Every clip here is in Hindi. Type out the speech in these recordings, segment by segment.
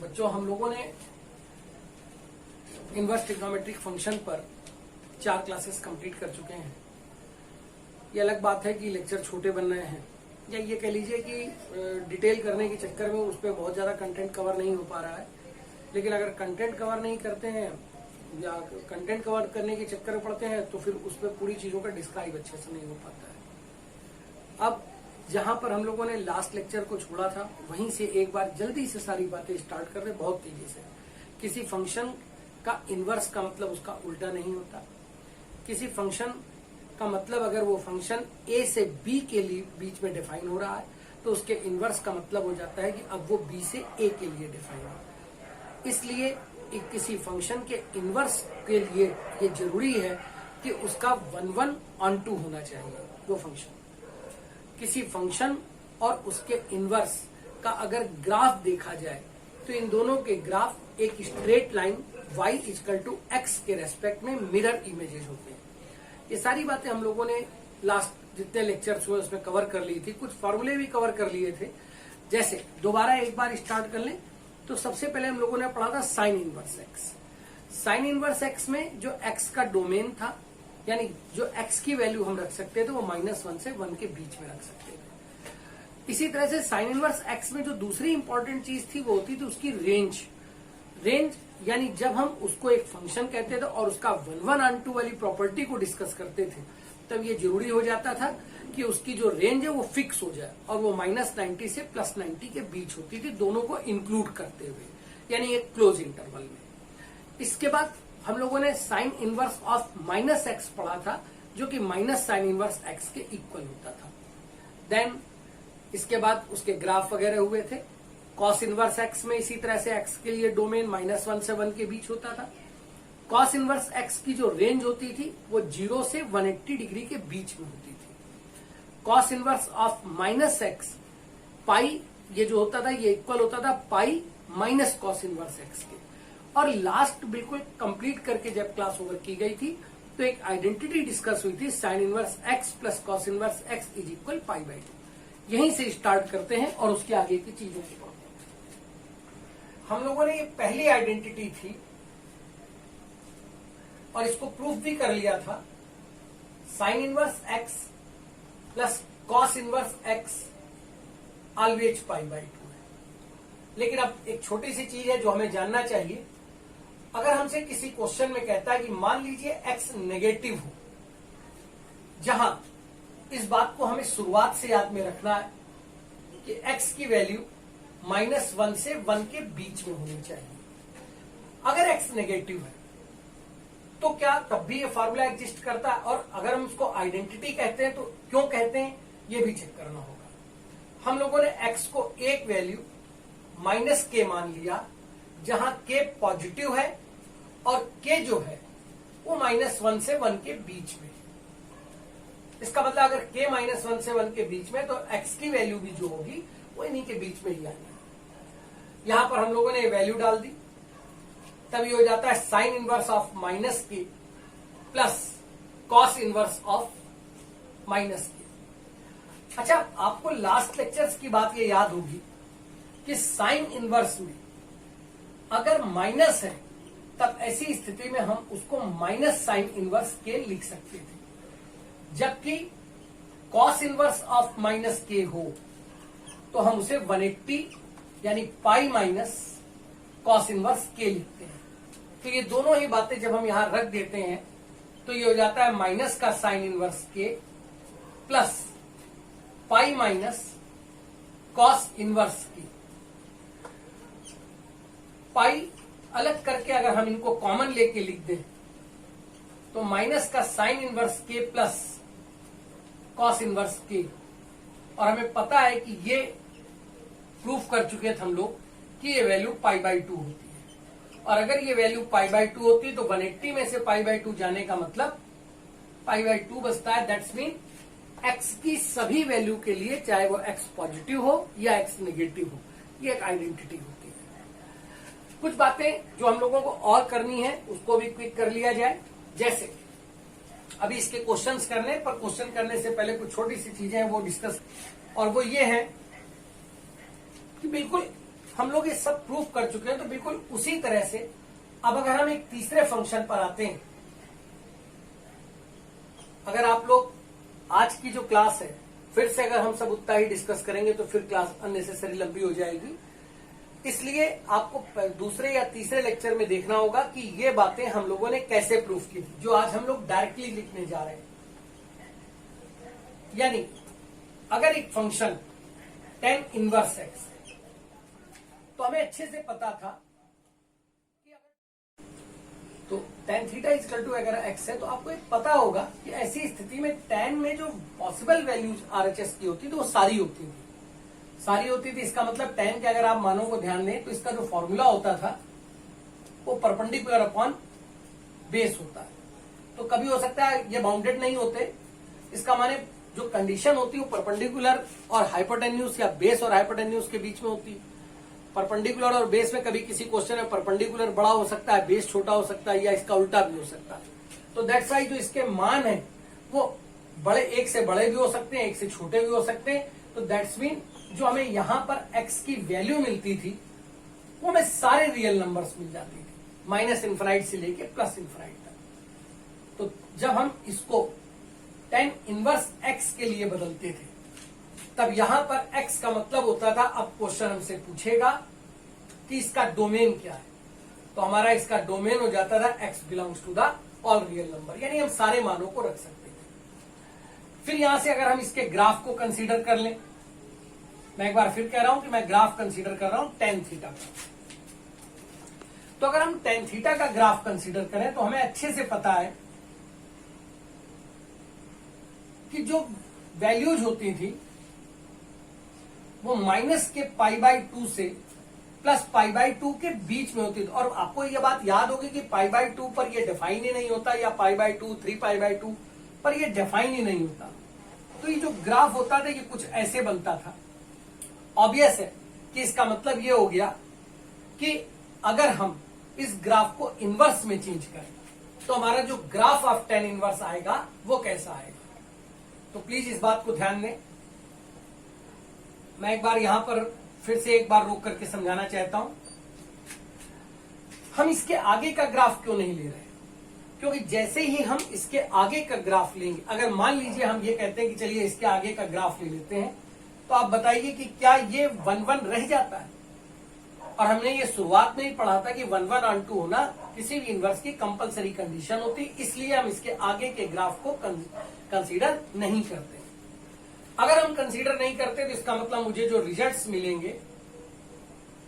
बच्चों, हम लोगों ने इनवर्स ट्रिग्नोमेट्रिक फंक्शन पर 4 क्लासेस कंप्लीट कर चुके हैं। ये अलग बात है कि लेक्चर छोटे बन रहे हैं, या ये कह लीजिए कि डिटेल करने के चक्कर में उस पर बहुत ज्यादा कंटेंट कवर नहीं हो पा रहा है। लेकिन अगर कंटेंट कवर नहीं करते हैं या कंटेंट कवर करने के चक्कर में पड़ते हैं तो फिर उस पर पूरी चीजों का डिस्क्राइब अच्छे से नहीं हो पाता है। अब जहां पर हम लोगों ने लास्ट लेक्चर को छोड़ा था वहीं से एक बार जल्दी से सारी बातें स्टार्ट कर रहे, बहुत तेजी से। किसी फंक्शन का इनवर्स का मतलब उसका उल्टा नहीं होता। किसी फंक्शन का मतलब अगर वो फंक्शन ए से बी के लिए बीच में डिफाइन हो रहा है तो उसके इनवर्स का मतलब हो जाता है कि अब वो बी से ए के लिए डिफाइन हो रहा है। इसलिए किसी फंक्शन के इनवर्स के लिए ये जरूरी है कि उसका 1/1 होना चाहिए। वो फंक्शन, किसी फंक्शन और उसके इनवर्स का अगर ग्राफ देखा जाए तो इन दोनों के ग्राफ एक स्ट्रेट लाइन y = x के रेस्पेक्ट में मिरर इमेजेस होते हैं। ये सारी बातें हम लोगों ने लास्ट जितने लेक्चर्स हुए उसमें कवर कर ली थी। कुछ फॉर्मूले भी कवर कर लिए थे। जैसे दोबारा एक बार स्टार्ट कर लें तो सबसे पहले हम लोगों ने पढ़ा था sine inverse x। Sine inverse x में जो x का डोमेन था, यानी जो x की वैल्यू हम रख सकते थे वो -1 से 1 के बीच में रख सकते थे। इसी तरह से साइन इनवर्स x में जो दूसरी इंपॉर्टेंट चीज थी वो होती थी उसकी रेंज। रेंज यानी जब हम उसको एक फंक्शन कहते थे और उसका 1/1 वाली प्रॉपर्टी को डिस्कस करते थे तब ये जरूरी हो जाता था कि उसकी जो रेंज है वो फिक्स हो जाए और वो -90 से +90 के बीच होती थी, दोनों को इंक्लूड करते हुए, यानी एक क्लोज इंटरवल में। इसके बाद हम लोगों ने साइन इनवर्स ऑफ -x पढ़ा था जो कि माइनस साइन इनवर्स x के इक्वल होता था। देन इसके बाद उसके ग्राफ वगैरह हुए थे। कॉस इनवर्स x में इसी तरह से x के लिए डोमेन -1 से 1 के बीच होता था। कॉस इनवर्स x की जो रेंज होती थी वो 0 से 180 डिग्री के बीच में होती थी। कॉस इनवर्स ऑफ -x पाई, ये जो होता था ये इक्वल होता था pi minus cos inverse x के। और लास्ट बिल्कुल कंप्लीट करके जब क्लास ओवर की गई थी तो एक आइडेंटिटी डिस्कस हुई थी, sign inverse x plus cos inverse x = π/2। यहीं से स्टार्ट करते हैं और उसके आगे की चीजों को पढ़ते हैं। हम लोगों ने ये पहली आइडेंटिटी थी और इसको प्रूफ भी कर लिया था, sine inverse x plus cos inverse x always π/2 है। लेकिन अब एक छोटी सी चीज है जो हमें जानना चाहिए। अगर हमसे किसी क्वेश्चन में कहता है कि मान लीजिए x नेगेटिव हो, जहां इस बात को हमें शुरुआत से याद में रखना है कि x की वैल्यू -1 से 1 के बीच में होनी चाहिए। अगर x नेगेटिव है तो क्या तब भी ये फॉर्मूला एग्जिस्ट करता है? और अगर हम उसको आइडेंटिटी कहते हैं तो क्यों कहते हैं ये भी चेक करना होगा। हम लोगों ने x को एक वैल्यू -k मान लिया जहां k पॉजिटिव है और k जो है वो -1 से 1 के बीच में। इसका मतलब अगर k -1 से 1 के बीच में तो x की वैल्यू भी जो होगी वो इन्हीं के बीच में ही आनी है। यहां पर हम लोगों ने वैल्यू डाल दी, तब ये हो जाता है sine inverse of -k plus cos inverse of -k। अच्छा, आपको लास्ट लेक्चर्स की बात ये याद होगी कि साइन इनवर्स में अगर माइनस है तब ऐसी स्थिति में हम उसको माइनस साइन इनवर्स k लिख सकते थे, जबकि कॉस इनवर्स ऑफ -k हो तो हम उसे 180 यानी pi minus cos inverse k लिखते हैं। तो ये दोनों ही बातें जब हम यहां रख देते हैं तो ये हो जाता है माइनस का sine inverse k plus pi minus cos inverse k। पाई अलग करके अगर हम इनको कॉमन लेके लिख दें तो माइनस का sine inverse k plus cos inverse k। और हमें पता है कि ये प्रूफ कर चुके थे हम लोग कि ये वैल्यू π/2 होती है। और अगर ये वैल्यू π/2 होती तो 180 में से π/2 जाने का मतलब π/2 बचता है। दैट्स मीन x की सभी वैल्यू के लिए, चाहे वो x पॉजिटिव हो या x नेगेटिव हो, ये एक आइडेंटिटी होती है। कुछ बातें जो हम लोगों को और करनी है उसको भी क्विक कर लिया जाए। जैसे अभी इसके क्वेश्चंस करने पर, क्वेश्चन करने से पहले कुछ छोटी सी चीजें हैं वो डिस्कस, और वो ये है कि बिल्कुल हम लोग ये सब प्रूफ कर चुके हैं, तो बिल्कुल उसी तरह से अब अगर हम एक तीसरे फंक्शन पर आते हैं, अगर आप लोग आज की जो क्लास है फिर से अगर हम सब उतना ही डिस्कस करेंगे तो फिर क्लास अननेसेसरी लंबी हो जाएगी, इसलिए आपको दूसरे या तीसरे लेक्चर में देखना होगा कि ये बातें हम लोगों ने कैसे प्रूफ की थी, जो आज हम लोग डायरेक्टली लिखने जा रहे हैं। यानी अगर एक फंक्शन tan इनवर्स x है तो हमें अच्छे से पता था कि तो tan थीटा इक्वल टू अगर x है तो आपको एक पता होगा कि ऐसी स्थिति में tan में जो पॉसिबल वैल्यूज RHS की होती थी वो सारी होती थी। इसका मतलब tan के अगर आप मानों को ध्यान दें तो इसका जो फॉर्मूला होता था वो परपेंडिकुलर अपॉन बेस होता है। तो कभी हो सकता है ये बाउंडेड नहीं होते, इसका माने जो कंडीशन होती है वो परपेंडिकुलर और हाइपोटेन्यूज या बेस और हाइपोटेन्यूज के बीच में होती है। परपेंडिकुलर और बेस में कभी किसी क्वेश्चन में परपेंडिकुलर बड़ा हो सकता है, बेस छोटा हो सकता है, या इसका उल्टा भी हो सकता है। तो दैट्स वाई जो इसके मान है वो बड़े, एक से बड़े भी हो सकते हैं, एक से छोटे भी हो सकते हैं। तो दैट्स मीन जो हमें यहां पर x की वैल्यू मिलती थी वो हमें सारे रियल नंबर्स मिल जाती थी, माइनस इन्फिनाइट से लेके प्लस इन्फिनाइट तक। तो जब हम इसको tan इनवर्स x के लिए बदलते थे तब यहां पर x का मतलब होता था, अब क्वेश्चन हमसे पूछेगा कि इसका डोमेन क्या है, तो हमारा इसका डोमेन हो जाता था x belongs to the all real number, यानी हम सारे मानों को रख सकते थे। फिर यहां से अगर हम इसके ग्राफ को कंसीडर कर लें, मैं एक बार फिर कह रहा हूं कि मैं ग्राफ कंसीडर कर रहा हूं tan थीटा का। तो अगर हम tan थीटा का ग्राफ कंसीडर करें तो हमें अच्छे से पता है कि जो वैल्यूज होती थी वो माइनस के π/2 से प्लस π/2 के बीच में होती थी। और आपको ये बात याद होगी कि π/2 पर ये डिफाइन ही नहीं होता, या π/2 3π/2 पर ये डिफाइन ही नहीं होता। तो ये जो ग्राफ होता था ये कुछ ऐसे बनता था। ऑब्वियस है कि इसका मतलब ये हो गया कि अगर हम इस ग्राफ को इनवर्स में चेंज करें तो हमारा जो ग्राफ ऑफ tan इनवर्स आएगा वो कैसा आएगा। तो प्लीज इस बात को ध्यान दें। मैं एक बार यहां पर फिर से एक बार रोक करके समझाना चाहता हूं। हम इसके आगे का ग्राफ क्यों नहीं ले रहे, क्योंकि जैसे ही हम इसके आगे का ग्राफ लेंगे, अगर मान लीजिए हम ये कहते हैं कि चलिए इसके आगे का ग्राफ ले लेते हैं, तो आप बताइए कि क्या ये 1-1 रह जाता है। और हमने ये शुरुआत में ही पढ़ा था कि 1-1 ऑन 2 होना किसी भी इनवर्स की कंपलसरी कंडीशन होती, इसलिए हम इसके आगे के ग्राफ को कंसीडर नहीं करते। अगर हम कंसीडर नहीं करते तो इसका मतलब मुझे जो रिजल्ट्स मिलेंगे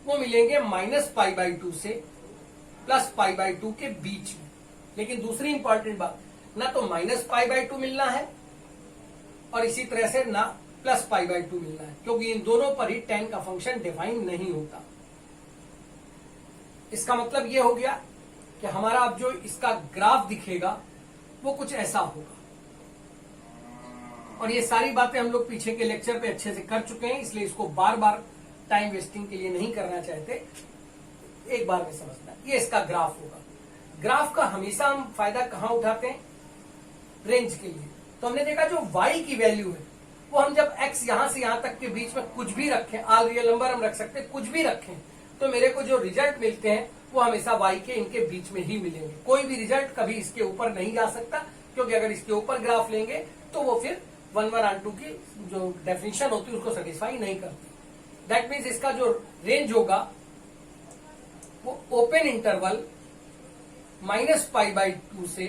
वो मिलेंगे -π/2 से प्लस π/2 के बीच में। लेकिन दूसरी इंपॉर्टेंट बात, ना तो -π/2 मिलना है और इसी तरह से ना प्लस π/2 मिलना है, क्योंकि इन दोनों पर ही tan का फंक्शन डिफाइन नहीं होता। इसका मतलब ये हो गया कि हमारा अब जो इसका ग्राफ दिखेगा वो कुछ ऐसा होगा। और ये सारी बातें हम लोग पीछे के लेक्चर पे अच्छे से कर चुके हैं, इसलिए इसको बार बार टाइम वेस्टिंग के लिए नहीं करना चाहते, एक बार में समझना। ये इसका ग्राफ होगा। ग्राफ का हमेशा हम फायदा कहां उठाते हैं, रेंज के लिए। तो हमने देखा जो y की वैल्यू है वो हम जब x यहां से यहां तक के बीच में कुछ भी रखें, ऑल रियल नंबर हम रख सकते हैं, कुछ भी रखें, तो मेरे को जो रिजल्ट मिलते हैं वो हमेशा y के इनके बीच में ही मिलेंगे। कोई भी रिजल्ट कभी इसके ऊपर नहीं जा सकता, क्योंकि अगर इसके ऊपर ग्राफ लेंगे तो वो फिर 1-1 ऑन 2 की जो डेफिनेशन होती है उसको सेटिस्फाई नहीं करती। दैट मीन्स इसका जो रेंज होगा वो ओपन इंटरवल -π/2 से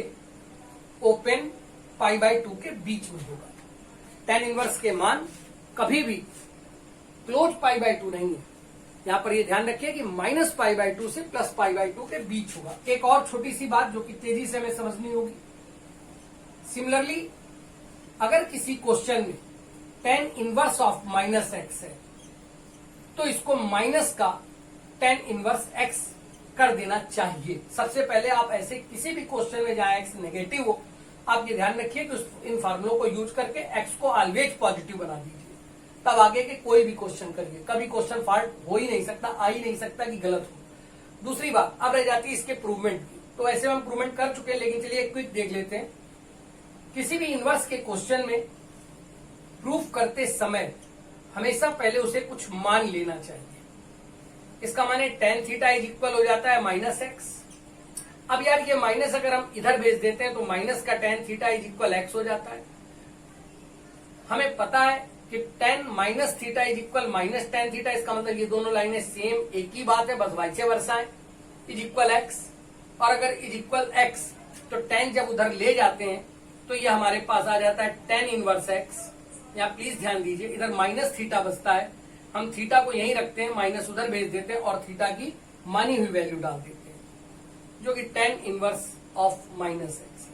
ओपन π/2 के बीच में होगा। tan इनवर्स के मान कभी भी क्लोज π/2 नहीं है। यहां पर ये ध्यान रखिए कि -π/2 से प्लस π/2 के बीच होगा। एक और छोटी सी बात जो कि तेजी से हमें समझनी होगी, सिमिलरली अगर किसी क्वेश्चन में tan इनवर्स ऑफ -x है तो इसको माइनस का tan इनवर्स x कर देना चाहिए। सबसे पहले आप ऐसे किसी भी क्वेश्चन में जहां x नेगेटिव हो, आप ये ध्यान रखिए कि इन फार्मूलों को यूज करके x को ऑलवेज पॉजिटिव बना दीजिए, तब आगे के कोई भी क्वेश्चन करिए। कभी क्वेश्चन फॉल्ट हो ही नहीं सकता, आ ही नहीं सकता कि गलत हो। दूसरी बात अब रह जाती है इसके प्रूवमेंट की। तो ऐसे हम प्रूवमेंट कर चुके हैं, लेकिन चलिए क्विक देख लेते हैं। किसी भी इनवर्स के क्वेश्चन में प्रूफ करते समय हमेशा पहले उसे कुछ मान लेना चाहिए। इसका माने tan थीटा इज इक्वल हो जाता है -x। अब यार ये माइनस अगर हम इधर भेज देते हैं तो माइनस का tan theta is equal x हो जाता है। हमें पता है कि tan minus theta is equal minus tan theta, इसका मतलब ये दोनों लाइनें सेम एक ही बात है, बस वाइस वर्सा है, इज इक्वल x। और अगर इज इक्वल x तो tan जब उधर ले जाते हैं तो ये हमारे पास आ जाता है tan इनवर्स x। यहाँ प्लीज ध्यान दीजिए, इधर माइनस थीटा बचता है, हम थीटा को यहीं रखते हैं, माइनस उधर भेज देते हैं और थीटा की मानी हुई वैल्यू डाल देते हैं जो कि tan inverse of minus x।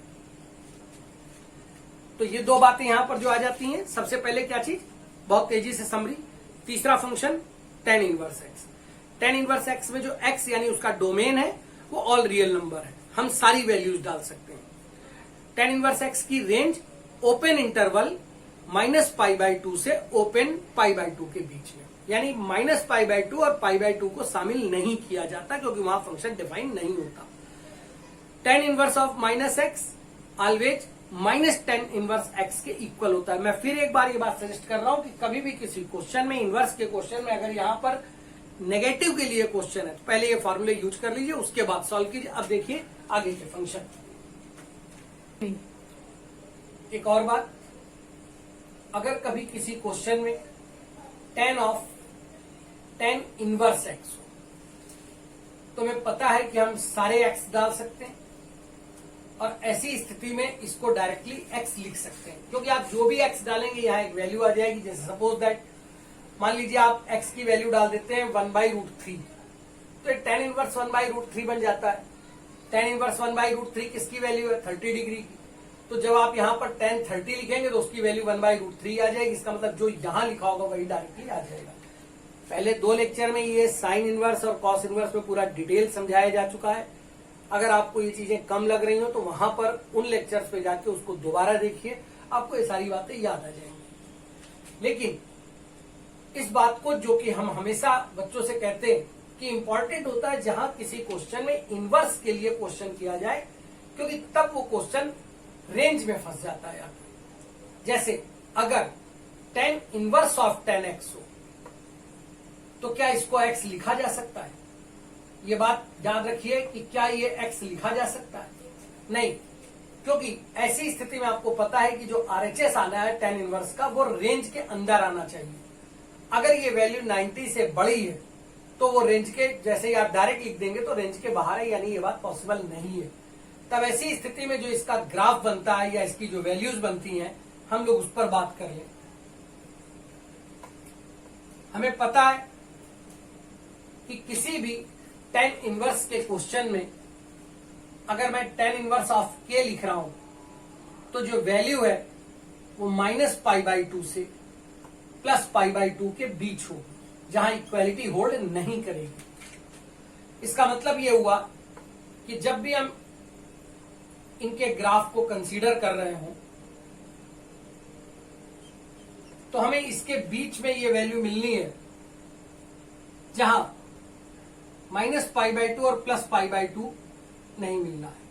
तो ये दो बातें यहां पर जो आ जाती हैं, सबसे पहले क्या चीज, बहुत तेजी से समरी, तीसरा function tan inverse x। tan inverse x में जो x यानी उसका डोमेन है वो ऑल रियल नंबर है, हम सारी वैल्यूज डाल सकते हैं। tan इनवर्स x की रेंज ओपन इंटरवल -π/2 से ओपन π/2 के बीच में, यानी -π/2 और π/2 को शामिल नहीं किया जाता क्योंकि वहां फंक्शन डिफाइन नहीं होता। tan inverse of -x always -tan inverse x के इक्वल होता है। मैं फिर एक बार ये बात सजेस्ट कर रहा हूं कि कभी भी किसी क्वेश्चन में, इनवर्स के क्वेश्चन में अगर यहां पर नेगेटिव के लिए क्वेश्चन है तो पहले ये फॉर्मूले यूज कर लीजिए, उसके बाद सॉल्व कीजिए। अब देखिए आगे के फंक्शन। एक और बात, अगर कभी किसी क्वेश्चन में tan इनवर्स x हो तो हमें पता है कि हम सारे x डाल सकते हैं और ऐसी स्थिति में इसको डायरेक्टली x लिख सकते हैं, क्योंकि आप जो भी x डालेंगे यहाँ एक वैल्यू आ जाएगी। जैसे सपोज दैट मान लीजिए आप x की वैल्यू डाल देते हैं 1/√3, तो tan इनवर्स 1/√3 बन जाता है। tan इनवर्स 1/√3 किसकी वैल्यू है, 30 डिग्री की। तो जब आप यहाँ पर tan 30 लिखेंगे तो उसकी वैल्यू 1/√3 आ जाएगी। इसका मतलब जो यहाँ लिखा होगा वही डायरेक्टली आ जाएगा। पहले दो लेक्चर में ये साइन इनवर्स और कॉस इनवर्स में पूरा डिटेल समझाया जा चुका है। अगर आपको ये चीजें कम लग रही हो तो वहां पर उन लेक्चर्स पे जाके उसको दोबारा देखिए, आपको ये सारी बातें याद आ जाएंगी। लेकिन इस बात को जो कि हम हमेशा बच्चों से कहते हैं कि इंपॉर्टेंट होता है जहां किसी क्वेश्चन में इनवर्स के लिए क्वेश्चन किया जाए, क्योंकि तब वो क्वेश्चन रेंज में फंस जाता है। जैसे अगर tan inverse of tan x हो तो क्या इसको x लिखा जा सकता है? ये बात याद रखिए कि क्या ये x लिखा जा सकता है? नहीं, क्योंकि ऐसी स्थिति में आपको पता है कि जो RHS आना है tan इनवर्स का वो रेंज के अंदर आना चाहिए। अगर ये वैल्यू 90 से बड़ी है तो वो रेंज के, जैसे ही आप डायरेक्ट लिख देंगे तो रेंज के बाहर है, यानी ये बात पॉसिबल नहीं है। तब ऐसी स्थिति में जो इसका ग्राफ बनता है या इसकी जो वैल्यूज बनती हैं, हम लोग उस पर बात कर लें। हमें पता है कि किसी भी tan इनवर्स के क्वेश्चन में अगर मैं tan इनवर्स ऑफ k लिख रहा हूं तो जो वैल्यू है वो -π/2 से +π/2 के बीच हो, जहां इक्वालिटी होल्ड नहीं करेगी। इसका मतलब ये हुआ कि जब भी हम इनके ग्राफ को कंसीडर कर रहे हो तो हमें इसके बीच में ये वैल्यू मिलनी है जहां -π/2 और +π/2 नहीं मिलना है।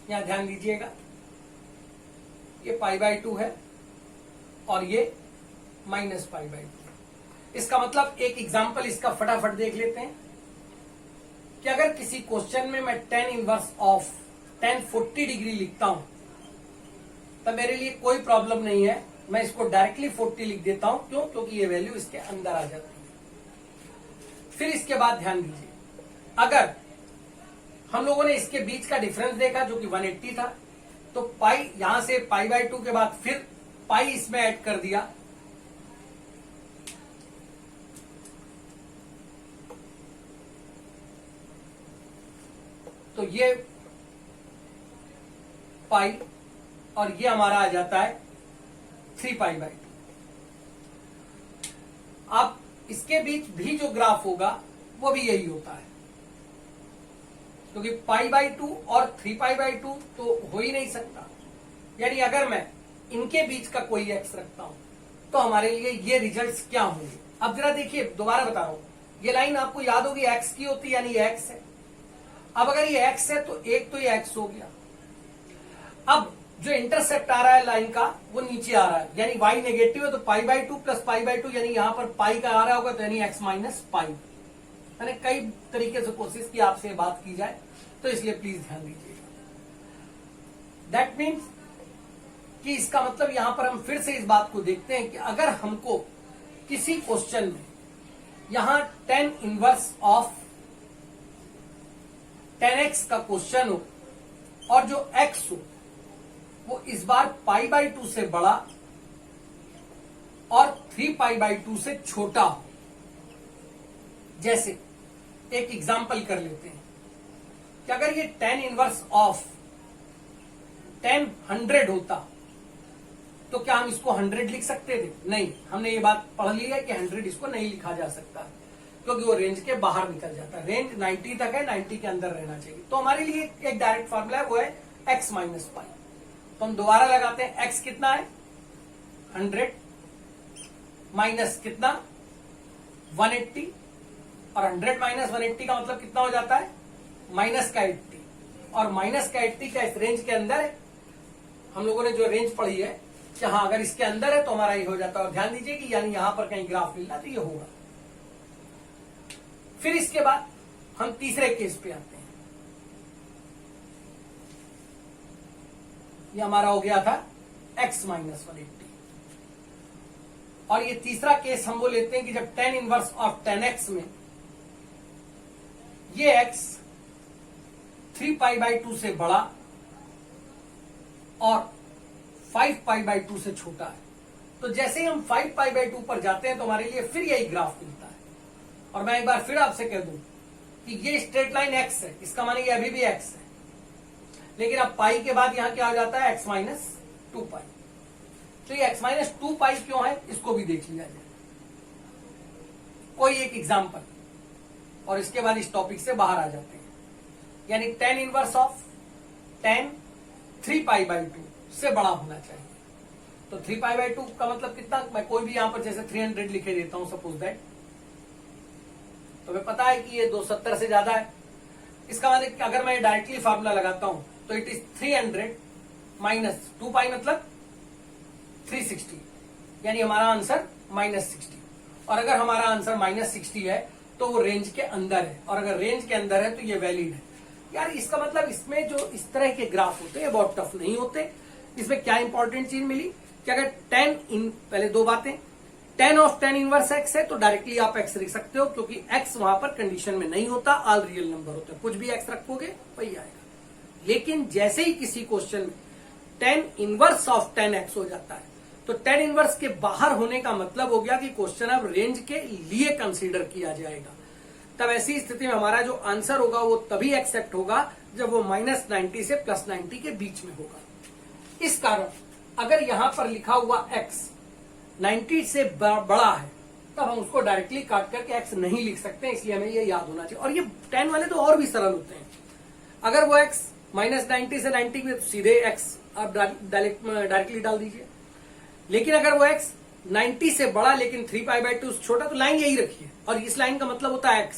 यहां ध्यान दीजिएगा, ये π/2 है और ये -π/2। इसका मतलब एक एग्जांपल इसका फटाफट देख लेते हैं कि अगर किसी क्वेश्चन में मैं tan inverse of tan 40 degree लिखता हूं तब मेरे लिए कोई प्रॉब्लम नहीं है, मैं इसको डायरेक्टली 40 लिख देता हूं। क्यों? क्योंकि ये वैल्यू इसके अंदर आ जाती है। फिर इसके बाद ध्यान दीजिए, अगर हम लोगों ने इसके बीच का डिफरेंस देखा जो कि 180 था, तो पाई यहां से π/2 के बाद फिर पाई इसमें ऐड कर दिया, तो ये पाई और ये हमारा आ जाता है 3π/2। अब इसके बीच भी जो ग्राफ होगा वो भी यही होता है, क्योंकि π/2 और 3π/2 तो हो ही नहीं सकता। यानी अगर मैं इनके बीच का कोई x रखता हूं तो हमारे लिए ये रिजल्ट्स क्या होंगे। अब जरा देखिए, दोबारा बता रहा हूं, ये लाइन आपको याद होगी x की होती है, यानी ये x है। अब अगर ये x है तो एक तो ये x हो गया। अब जो इंटरसेप्ट आ रहा है लाइन का वो नीचे आ रहा है, यानी y नेगेटिव है तो π/2 प्लस π/2, यानी यहां पर पाई का आ रहा होगा तो यानी x माइनस पाई। मैंने कई तरीके से कोशिश की आपसे बात की जाए, तो इसलिए प्लीज ध्यान दीजिएगा। दैट मीन्स कि इसका मतलब यहां पर हम फिर से इस बात को देखते हैं कि अगर हमको किसी क्वेश्चन में यहां tan inverse of tan x का क्वेश्चन हो और जो x हो वो इस बार π/2 से बड़ा और 3π/2 से छोटा हो। जैसे एक एग्जाम्पल कर लेते हैं कि अगर ये tan इनवर्स ऑफ tan 100 होता तो क्या हम इसको 100 लिख सकते थे? नहीं, हमने ये बात पढ़ ली है कि 100 इसको नहीं लिखा जा सकता क्योंकि वो रेंज के बाहर निकल जाता है। रेंज 90 तक है, 90 के अंदर रहना चाहिए। तो हमारे लिए एक डायरेक्ट फॉर्मूला है, वो है x माइनस पाई। तो हम दोबारा लगाते हैं, x कितना है 100 माइनस कितना 180, और 100 माइनस 180 का मतलब कितना हो जाता है माइनस का 80, और माइनस का 80 का इस रेंज के अंदर है। हम लोगों ने जो रेंज पढ़ी है कि हाँ अगर इसके अंदर है तो हमारा ये हो जाता है। और ध्यान दीजिए कि यानी यहां पर कहीं ग्राफ मिलना तो ये होगा। फिर इसके बाद हम तीसरे केस पे आते हैं। ये हमारा हो गया था x माइनस 180, और ये तीसरा केस हम वो लेते हैं कि जब tan inverse of tan x में ये x 3π/2 से बड़ा और 5π/2 से छोटा है। तो जैसे ही हम 5π/2 पर जाते हैं तो हमारे लिए फिर यही ग्राफ मिलता है। और मैं एक बार फिर आपसे कह दूं कि ये स्ट्रेट लाइन x है, इसका माने ये अभी भी x है, लेकिन अब पाई के बाद यहां क्या आ जाता है x माइनस 2π। तो ये x माइनस 2π क्यों है इसको भी देख लिया जाए। कोई एक एग्जाम्पल और इसके बाद इस टॉपिक से बाहर आ जाते हैं। यानी tan इनवर्स ऑफ tan 3π/2 से बड़ा होना चाहिए। तो 3π/2 का मतलब कितना, मैं कोई भी यहां पर जैसे 300 लिखे देता हूं सपोज दैट, तो हमें पता है कि ये 270 से ज्यादा है। इसका मतलब अगर मैं डायरेक्टली फार्मूला लगाता हूं तो इट इज 300 माइनस 2π मतलब 360, यानी हमारा आंसर -60। और अगर हमारा आंसर -60 है तो वो रेंज के अंदर है, और अगर रेंज के अंदर है तो ये वैलिड है। यार इसका मतलब इसमें जो इस तरह के ग्राफ होते हैं बहुत टफ नहीं होते। इसमें क्या इंपॉर्टेंट चीज मिली कि अगर पहले दो बातें, tan of tan inverse x है तो डायरेक्टली आप x लिख सकते हो क्योंकि x वहां पर कंडीशन में नहीं होता, ऑल रियल नंबर होता है। कुछ भी x रखोगे वही आएगा। लेकिन जैसे ही किसी क्वेश्चन में tan inverse of tan x हो जाता है तो tan इनवर्स के बाहर होने का मतलब हो गया कि क्वेश्चन अब रेंज के लिए कंसीडर किया जाएगा। तब ऐसी स्थिति में हमारा जो आंसर होगा वो तभी एक्सेप्ट होगा जब वो -90 से +90 के बीच में होगा। इस कारण अगर यहां पर लिखा हुआ x 90 से बड़ा है तब हम उसको डायरेक्टली काट करके x नहीं लिख सकते, इसलिए हमें ये याद होना चाहिए। और ये tan वाले तो और भी सरल होते हैं। अगर वो x -90 से 90 में तो सीधे x आप डायरेक्टली डाल दीजिए। लेकिन अगर वो x 90 से बड़ा लेकिन 3π/2 से छोटा तो लाइन यही रखिए, और इस लाइन का मतलब होता है x।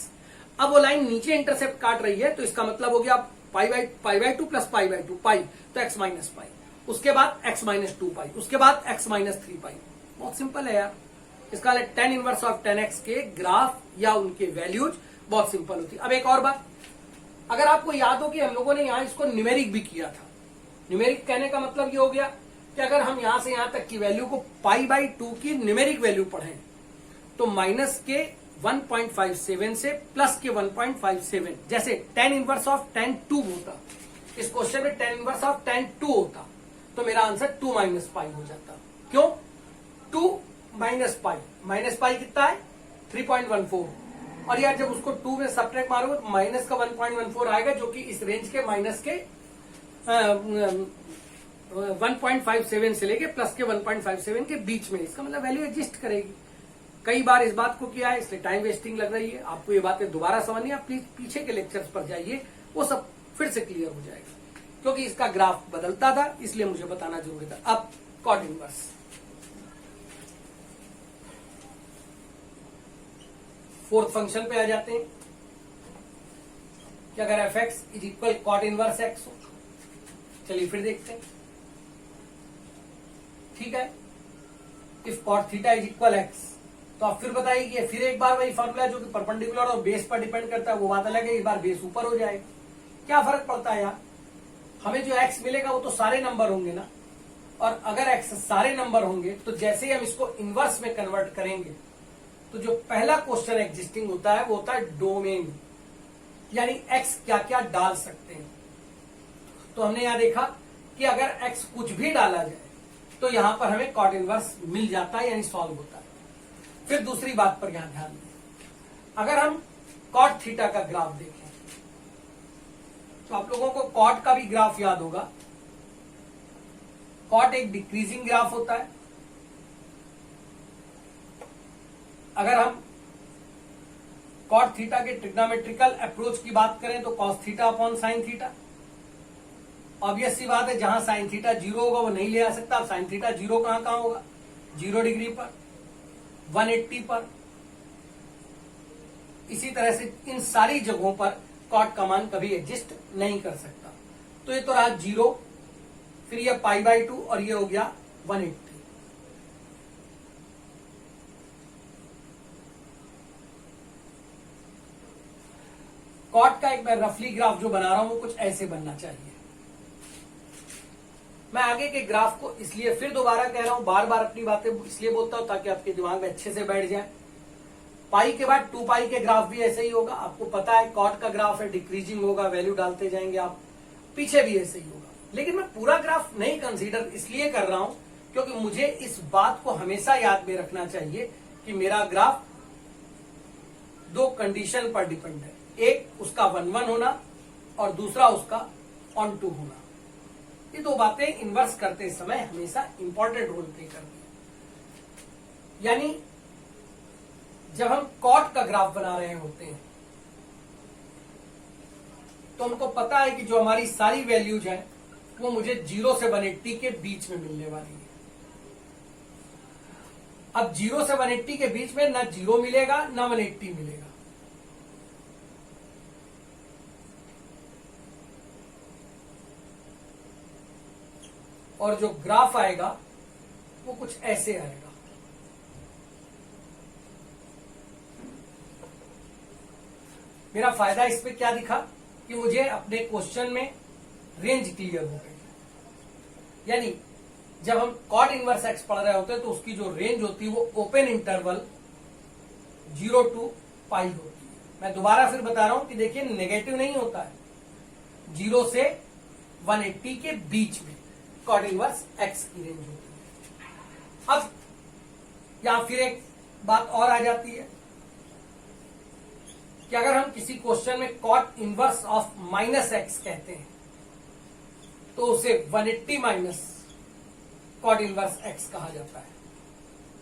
अब वो लाइन नीचे इंटरसेप्ट काट रही है तो इसका मतलब हो गया π/2 प्लस π/2 पाई, तो x माइनस पाई, उसके बाद x माइनस 2π, उसके बाद x माइनस 3π। बहुत सिंपल है यार। इसका tan inverse of tan x के ग्राफ या उनके वैल्यूज बहुत सिंपल होती है। अब एक और बात, अगर आपको याद हो कि हम लोगों ने यहां इसको न्यूमेरिक भी किया था। न्यूमेरिक कहने का मतलब ये हो गया कि अगर हम यहां से यहां तक की वैल्यू को π/2 की न्यूमेरिक वैल्यू पढ़ें तो माइनस के 1.57 से प्लस के 1.57, जैसे tan इनवर्स ऑफ tan 2 होता, इस क्वेश्चन में tan इनवर्स ऑफ tan 2 होता तो मेरा आंसर 2 माइनस पाई हो जाता। क्यों 2 माइनस पाई कितना है 3.14, और यार जब उसको 2 में सब्ट्रैक्ट मारोगे तो माइनस का 1.14 आएगा जो कि इस रेंज के माइनस के 1.57 से लेके प्लस के 1.57 के बीच में। इसका मतलब वैल्यू एग्जिस्ट करेगी। कई बार इस बात को किया है इसलिए टाइम वेस्टिंग लग रही है। आपको ये बातें दोबारा समझनी है, प्लीज पीछे के लेक्चर्स पर जाइए, वो सब फिर से क्लियर हो जाएगा। क्योंकि इसका ग्राफ बदलता था इसलिए मुझे बताना जरूरी था। अब कॉट इनवर्स, फोर्थ फंक्शन पे आ जाते हैं कि अगर f(x) is equal cot inverse x हो। चलिए फिर देखते हैं। ठीक है, if cot theta is equal x, तो आप फिर बताइए कि फिर एक बार वही फॉर्मूला जो कि परपेंडिकुलर और बेस पर डिपेंड करता है, वो बात अलग है, एक बार बेस ऊपर हो जाएगा, क्या फर्क पड़ता है यार, हमें जो एक्स मिलेगा वो तो सारे नंबर होंगे ना, और अगर एक्स सारे नंबर होंगे तो जैसे ही हम इसको इनवर्स में कन्वर्ट करेंगे तो जो पहला क्वेश्चन एग्जिस्टिंग होता है वो होता है डोमेन, यानी एक्स क्या क्या डाल सकते हैं। तो हमने यहां देखा कि अगर एक्स कुछ भी डाला जाए तो यहां पर हमें कॉट इनवर्स मिल जाता है, यानी सॉल्व होता है। फिर दूसरी बात पर यहां ध्यान दें, अगर हम कॉट थीटा का ग्राफ देखें तो आप लोगों को कॉट का भी ग्राफ याद होगा। कॉट एक डिक्रीजिंग ग्राफ होता है। अगर हम कॉट थीटा के ट्रिग्नोमेट्रिकल अप्रोच की बात करें तो cos theta upon sine theta, obvious सी बात है, जहां साइन थीटा 0 होगा वो नहीं ले आ सकता। अब साइन थीटा 0 कहां कहां होगा, 0 डिग्री पर, 180 पर, इसी तरह से इन सारी जगहों पर कॉट का मान कभी एग्जिस्ट नहीं कर सकता। तो ये तो रहा 0, फिर ये π/2 और ये हो गया 180। कॉट का एक मैं रफली ग्राफ जो बना रहा हूं वो कुछ ऐसे बनना चाहिए। मैं आगे के ग्राफ को इसलिए फिर दोबारा कह रहा हूं, बार बार अपनी बातें इसलिए बोलता हूं ताकि आपके दिमाग में अच्छे से बैठ जाए। पाई के बाद 2π के ग्राफ भी ऐसे ही होगा, आपको पता है कॉट का ग्राफ है, डिक्रीजिंग होगा, वैल्यू डालते जाएंगे आप, पीछे भी ऐसे ही होगा। लेकिन मैं पूरा ग्राफ नहीं कंसीडर इसलिए कर रहा हूं क्योंकि मुझे इस बात को हमेशा याद में रखना चाहिए कि मेरा ग्राफ दो कंडीशन पर डिपेंड है, एक उसका 1-1 होना और दूसरा उसका on2 होना। ये दो बातें इन्वर्स करते समय हमेशा इंपॉर्टेंट रोल प्ले करती है। यानी जब हम कॉट का ग्राफ बना रहे होते हैं तो हमको पता है कि जो हमारी सारी वैल्यूज हैं वो मुझे 0 से 180 के बीच में मिलने वाली है। अब 0 से 180 के बीच में ना 0 मिलेगा ना 180 मिलेगा। और जो ग्राफ आएगा वो कुछ ऐसे आएगा। मेरा फायदा इस पे क्या दिखा कि मुझे अपने क्वेश्चन में रेंज क्लियर हो गई। यानी जब हम कॉट इनवर्स एक्स पढ़ रहे होते हैं तो उसकी जो रेंज होती है वो ओपन इंटरवल 0 to π होती है। मैं दोबारा फिर बता रहा हूं कि देखिए नेगेटिव नहीं होता है, 0 से 180 के बीच में कॉट इनवर्स एक्स की रेंज होती है। अब यहां फिर एक बात और आ जाती है कि अगर हम किसी क्वेश्चन में कॉट इनवर्स ऑफ -x कहते हैं तो उसे 180 माइनस कॉट इनवर्स x कहा जाता है।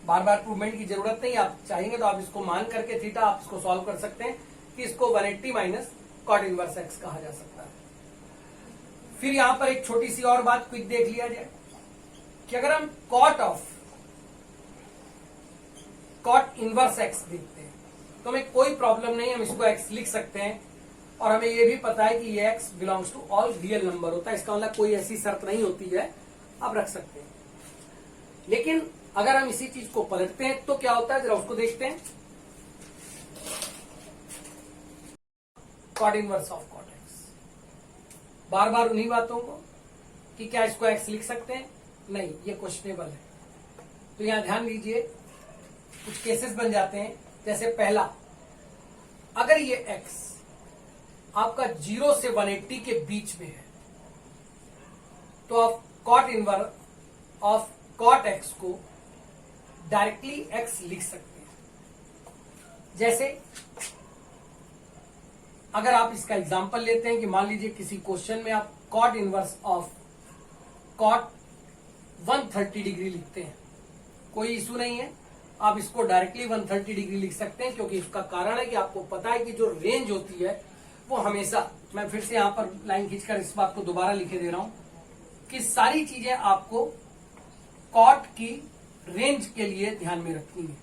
बार बार प्रूवमेंट की जरूरत नहीं, आप चाहेंगे तो आप इसको मान करके थीटा आप इसको सॉल्व कर सकते हैं कि इसको 180 माइनस कॉट इनवर्स x कहा जा सकता है। फिर यहां पर एक छोटी सी और बात क्विक देख लिया जाए कि अगर हम कॉट इनवर्स x देखते हैं तो हमें कोई प्रॉब्लम नहीं, हम इसको x लिख सकते हैं और हमें यह भी पता है कि ये x belongs to all real number होता है। इसका मतलब कोई ऐसी शर्त नहीं होती है, आप रख सकते हैं। लेकिन अगर हम इसी चीज को पलटते हैं तो क्या होता है, जरा उसको देखते हैं। Cot inverse of cot x, बार बार उन्हीं बातों को कि क्या इसको x लिख सकते हैं, नहीं, ये क्वेश्चनेबल है। तो यहां ध्यान दीजिए, कुछ केसेस बन जाते हैं। जैसे पहला, अगर ये x आपका 0 से 180 के बीच में है तो आप cot inverse of cot x को डायरेक्टली x लिख सकते हैं। जैसे अगर आप इसका एग्जांपल लेते हैं कि मान लीजिए किसी क्वेश्चन में आप cot inverse of cot 130 degree लिखते हैं, कोई इशू नहीं है, आप इसको डायरेक्टली 130 डिग्री लिख सकते हैं क्योंकि इसका कारण है कि आपको पता है कि जो रेंज होती है वो हमेशा, मैं फिर से यहां पर लाइन खींचकर इस बात को दोबारा लिखे दे रहा हूं कि सारी चीजें आपको कॉट की रेंज के लिए ध्यान में रखनी है।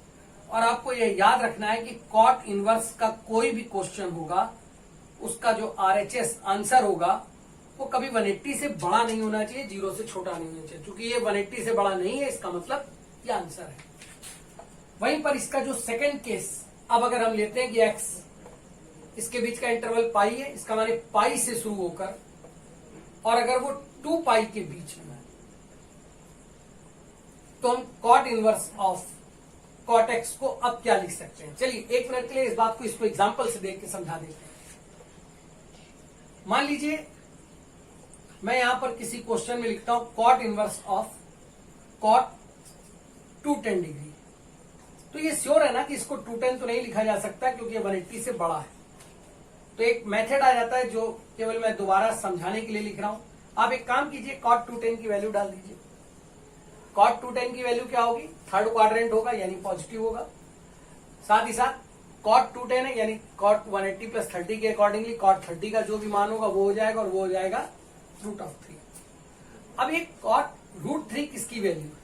और आपको यह याद रखना है कि कॉट इनवर्स का कोई भी क्वेश्चन होगा उसका जो RHS आंसर होगा वो कभी 180 से बड़ा नहीं होना चाहिए, 0 से छोटा नहीं होना चाहिए। क्योंकि ये 180 से बड़ा नहीं है, इसका मतलब ये आंसर है। वहीं पर इसका जो सेकंड केस, अब अगर हम लेते हैं कि x इसके बीच का इंटरवल पाई है, इसका माने पाई से शुरू होकर और अगर वो 2 पाई के बीच में है, तो हम cot inverse of cot x को अब क्या लिख सकते हैं। चलिए 1 मिनट के लिए इस बात को इसको एग्जाम्पल से देख के समझा देते हैं। मान लीजिए मैं यहां पर किसी क्वेश्चन में लिखता हूं cot inverse of cot 210 degree, तो ये श्योर है ना कि इसको 210 तो नहीं लिखा जा सकता क्योंकि ये 180 से बड़ा है। तो एक मेथड आ जाता है जो केवल मैं दोबारा समझाने के लिए लिख रहा हूं। आप एक काम कीजिए, कॉट 210 की वैल्यू डाल दीजिए। कॉट 210 की वैल्यू क्या होगी, थर्ड क्वाड्रेंट होगा यानी पॉजिटिव होगा। साथ ही साथ कॉट 210 है यानी कॉट 180 प्लस 30 के अकॉर्डिंगली कॉट 30 का जो भी मान होगा वो हो जाएगा और वो हो जाएगा √3। अब ये कॉट √3 किसकी वैल्यू है?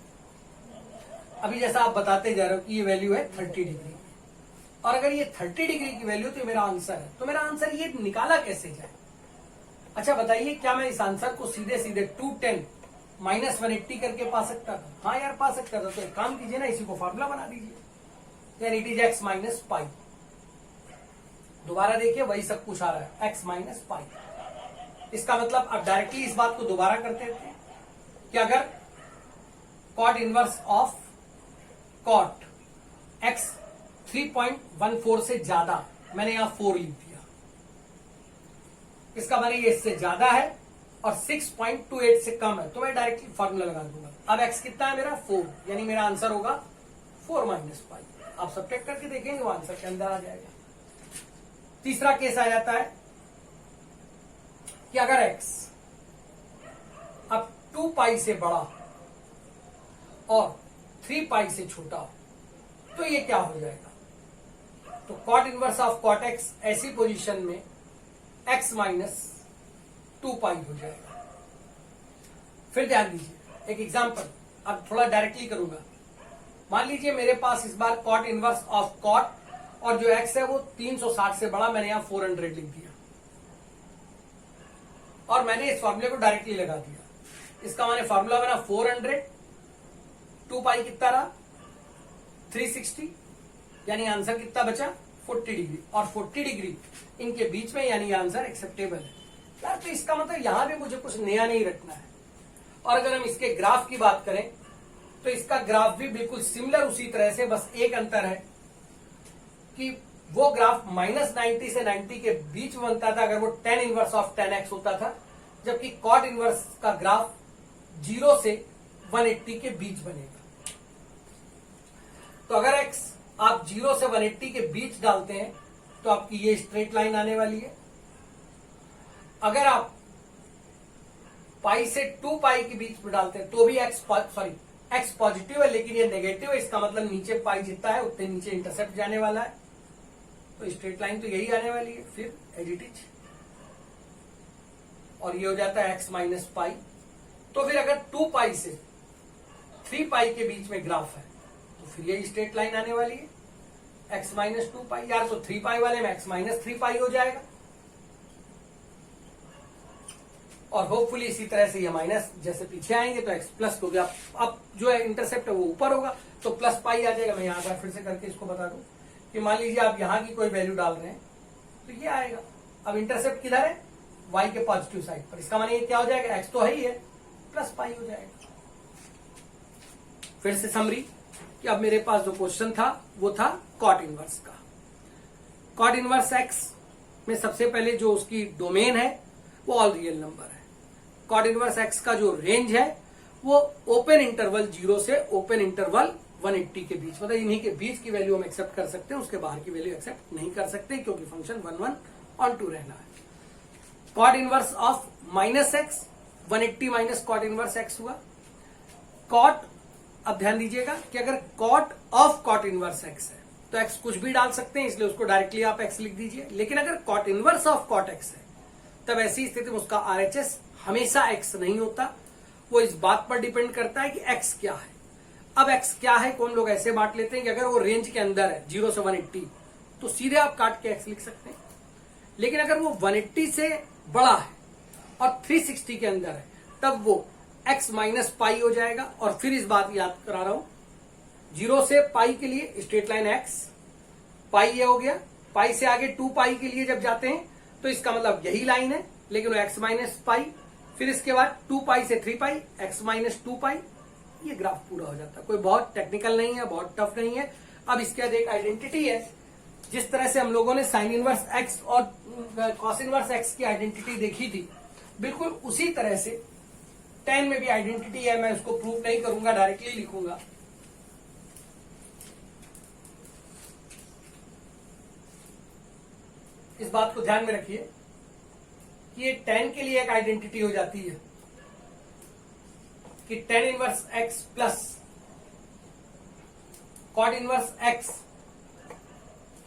अभी जैसा आप बताते जा रहे हो कि ये वैल्यू है 30 डिग्री, और अगर ये 30 डिग्री की वैल्यू तो मेरा आंसर है। तो मेरा आंसर ये निकाला कैसे जाए? अच्छा बताइए, क्या मैं इस आंसर को सीधे सीधे 210 माइनस 180 करके पा सकता था? हाँ यार पा सकता था। तो एक काम कीजिए ना, इसी को फॉर्मूला बना दीजिए, यानी it is x minus pi. दोबारा देखिए वही सब कुछ आ रहा है, x माइनस पाई। इसका मतलब अब डायरेक्टली इस बात को दोबारा करते थे कि अगर cot inverse of cot x 3.14 से ज्यादा, मैंने यहां 4 लिख दिया, इसका मतलब ये इससे ज्यादा है और 6.28 से कम है, तो मैं डायरेक्टली फॉर्मूला लगा दूंगा। अब x कितना है मेरा 4, यानी मेरा आंसर होगा 4 माइनस पाई। आप सब्ट्रैक्ट करके देखेंगे वो आंसर के अंदर आ जाएगा। तीसरा केस आ जाता है कि अगर x अब 2 पाई से बड़ा और 3 पाई से छोटा हो, तो ये क्या हो जाएगा? तो cot inverse of cot x ऐसी पोजीशन में x माइनस 2 पाई हो जाएगा। फिर ध्यान दीजिए एक एग्जांपल, अब थोड़ा डायरेक्टली करूंगा। मान लीजिए मेरे पास इस बार कॉट इनवर्स ऑफ कॉट और जो x है वो 360 से बड़ा, मैंने यहां 400 लिख दिया और मैंने इस फॉर्मूले को डायरेक्टली लगा दिया। इसका मैंने फॉर्मूला बना 400, 2 पाई कितना रहा 360, यानी आंसर कितना बचा 40 डिग्री, और 40 डिग्री इनके बीच में, यानी आंसर एक्सेप्टेबल है यार। तो इसका मतलब यहां भी मुझे कुछ नया नहीं रखना है। और अगर हम इसके ग्राफ की बात करें तो इसका ग्राफ भी बिल्कुल सिमिलर उसी तरह से, बस एक अंतर है कि वो ग्राफ -90 से 90 के बीच में बनता था अगर वो tan inverse of tan x होता था, जबकि कॉट इनवर्स का ग्राफ 0 से 180 के बीच बनेगा। तो अगर x आप 0 से 180 के बीच डालते हैं तो आपकी ये स्ट्रेट लाइन आने वाली है। अगर आप पाई से 2 पाई के बीच में डालते हैं तो भी x पॉजिटिव है, लेकिन ये नेगेटिव है। इसका मतलब नीचे पाई जितना है उतने नीचे इंटरसेप्ट जाने वाला है, तो स्ट्रेट लाइन तो यही आने वाली है। फिर एज इट इज, और ये हो जाता है x माइनस पाई। तो फिर अगर 2 पाई से 3 पाई के बीच में ग्राफ है तो फिर ये स्ट्रेट लाइन आने वाली है x माइनस 2 पाई। यार तो 3 पाई वाले में x माइनस 3 पाई हो जाएगा, और होपफुली इसी तरह से ये माइनस जैसे पीछे आएंगे तो x प्लस, क्योंकि अब जो है इंटरसेप्ट है वो ऊपर होगा तो प्लस पाई आ जाएगा। मैं यहां पर फिर से करके इसको बता दूं कि मान लीजिए आप यहां की कोई वैल्यू डाल रहे हैं तो ये आएगा। अब इंटरसेप्ट किधर है, y के पॉजिटिव साइड पर, इसका माने ये क्या हो जाएगा, x तो है ही है, प्लस पाई हो जाएगा। फिर से समरी कि अब मेरे पास जो क्वेश्चन था वो था कॉट इनवर्स का। कॉट इनवर्स x में सबसे पहले जो उसकी डोमेन है वो ऑल रियल नंबर है। कॉट इनवर्स x का जो रेंज है वो ओपन इंटरवल 0 से ओपन इंटरवल 180 के बीच, मतलब इन्हीं के बीच की वैल्यू हम एक्सेप्ट कर सकते हैं, उसके बाहर की वैल्यू एक्सेप्ट नहीं कर सकते क्योंकि फंक्शन 11/2 रहना है। Cot inverse of minus x 180 minus cot inverse x हुआ। कॉट, अब ध्यान दीजिएगा कि अगर cot of cot inverse x है तो एक्स कुछ भी डाल सकते हैं, इसलिए उसको डायरेक्टली आप एक्स लिख दीजिए। लेकिन अगर cot inverse of cot x है तब ऐसी स्थिति में उसका आरएचएस हमेशा एक्स नहीं होता, वो इस बात पर डिपेंड करता है कि एक्स क्या है। अब एक्स क्या है को हम लोग ऐसे बांट लेते हैं कि अगर वो रेंज के अंदर है 0 से 180 तो सीधे आप काट के एक्स लिख सकते हैं, लेकिन अगर वो 180 से बड़ा है और 360 के अंदर है, तब वो x माइनस पाई हो जाएगा। और फिर इस बात याद करा रहा हूं, 0 से पाई के लिए स्ट्रेट लाइन x, पाई ये हो गया, पाई से आगे 2 पाई के लिए जब जाते हैं तो इसका मतलब यही लाइन है, लेकिन वो x माइनस पाई, फिर इसके बाद 2 पाई से 3 पाई, x माइनस 2 पाई, ये ग्राफ पूरा हो जाता है। कोई बहुत टेक्निकल नहीं है, बहुत टफ नहीं है। अब इसके बाद एक आइडेंटिटी है, जिस तरह से हम लोगों ने साइन इनवर्स x और कॉस इनवर्स x की आइडेंटिटी देखी थी, बिल्कुल उसी तरह से tan में भी आइडेंटिटी है। मैं उसको प्रूव नहीं करूंगा, डायरेक्टली लिखूंगा। इस बात को ध्यान में रखिए कि ये tan के लिए एक आइडेंटिटी हो जाती है कि tan inverse x plus cot inverse x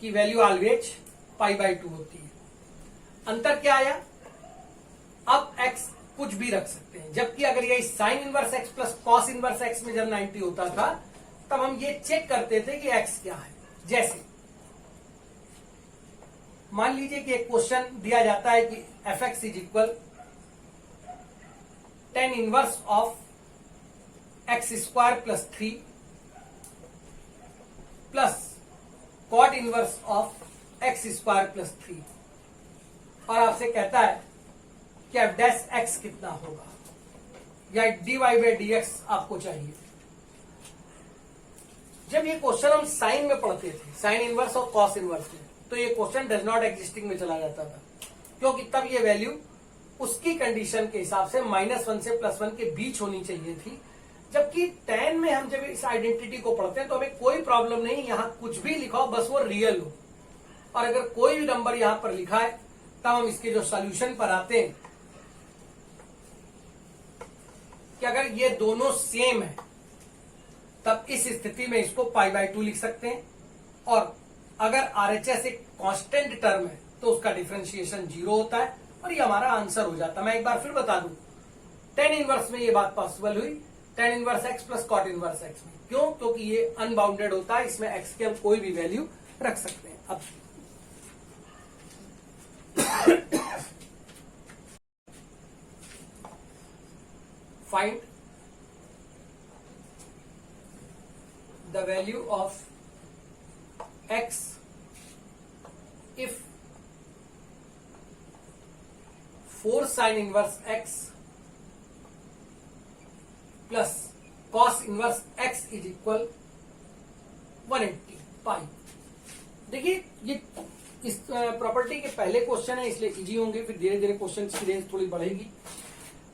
की वैल्यू ऑलवेज π/2 होती है। अंतर क्या आया, अब x कुछ भी रख सकते हैं, जबकि अगर ये sign inverse x plus cos inverse x में जब 90 होता था तब हम ये चेक करते थे कि x क्या है। जैसे मान लीजिए कि एक क्वेश्चन दिया जाता है कि fx is equal tan inverse of x square plus 3 plus cot inverse of x square plus 3, और आपसे कहता है कि f डैश x कितना होगा, या dy/dx आपको चाहिए। जब ये क्वेश्चन हम साइन में पढ़ते थे, साइन इनवर्स और कॉस इनवर्स में, तो ये क्वेश्चन डज नॉट एग्जिस्टिंग में चला जाता था, क्योंकि तब ये वैल्यू उसकी कंडीशन के हिसाब से -1 से +1 के बीच होनी चाहिए थी। जबकि tan में हम जब इस आइडेंटिटी को पढ़ते हैं तो हमें कोई प्रॉब्लम नहीं, यहां कुछ भी लिखा हो, बस वो रियल हो। और अगर कोई भी नंबर यहां पर लिखा है तब हम इसके जो सॉल्यूशन पर आते हैं कि अगर ये दोनों सेम है तब इस स्थिति में इसको π/2 लिख सकते हैं, और अगर RHS एक कांस्टेंट टर्म है तो उसका डिफरेंशिएशन 0 होता है, और ये हमारा आंसर हो जाता है। मैं एक बार फिर बता दूं, tan इनवर्स में ये बात पॉसिबल हुई, tan inverse x plus cot inverse x में। क्यों? क्योंकि ये अनबाउंडेड होता है, इसमें x की हम कोई भी वैल्यू रख सकते हैं। अब find the value of x if 4 sin inverse x plus cos inverse x is equal 180 पाई। देखिए ये इस प्रॉपर्टी के पहले क्वेश्चन है, इसलिए इजी होंगे, फिर धीरे धीरे क्वेश्चन की रेंज थोड़ी बढ़ेगी।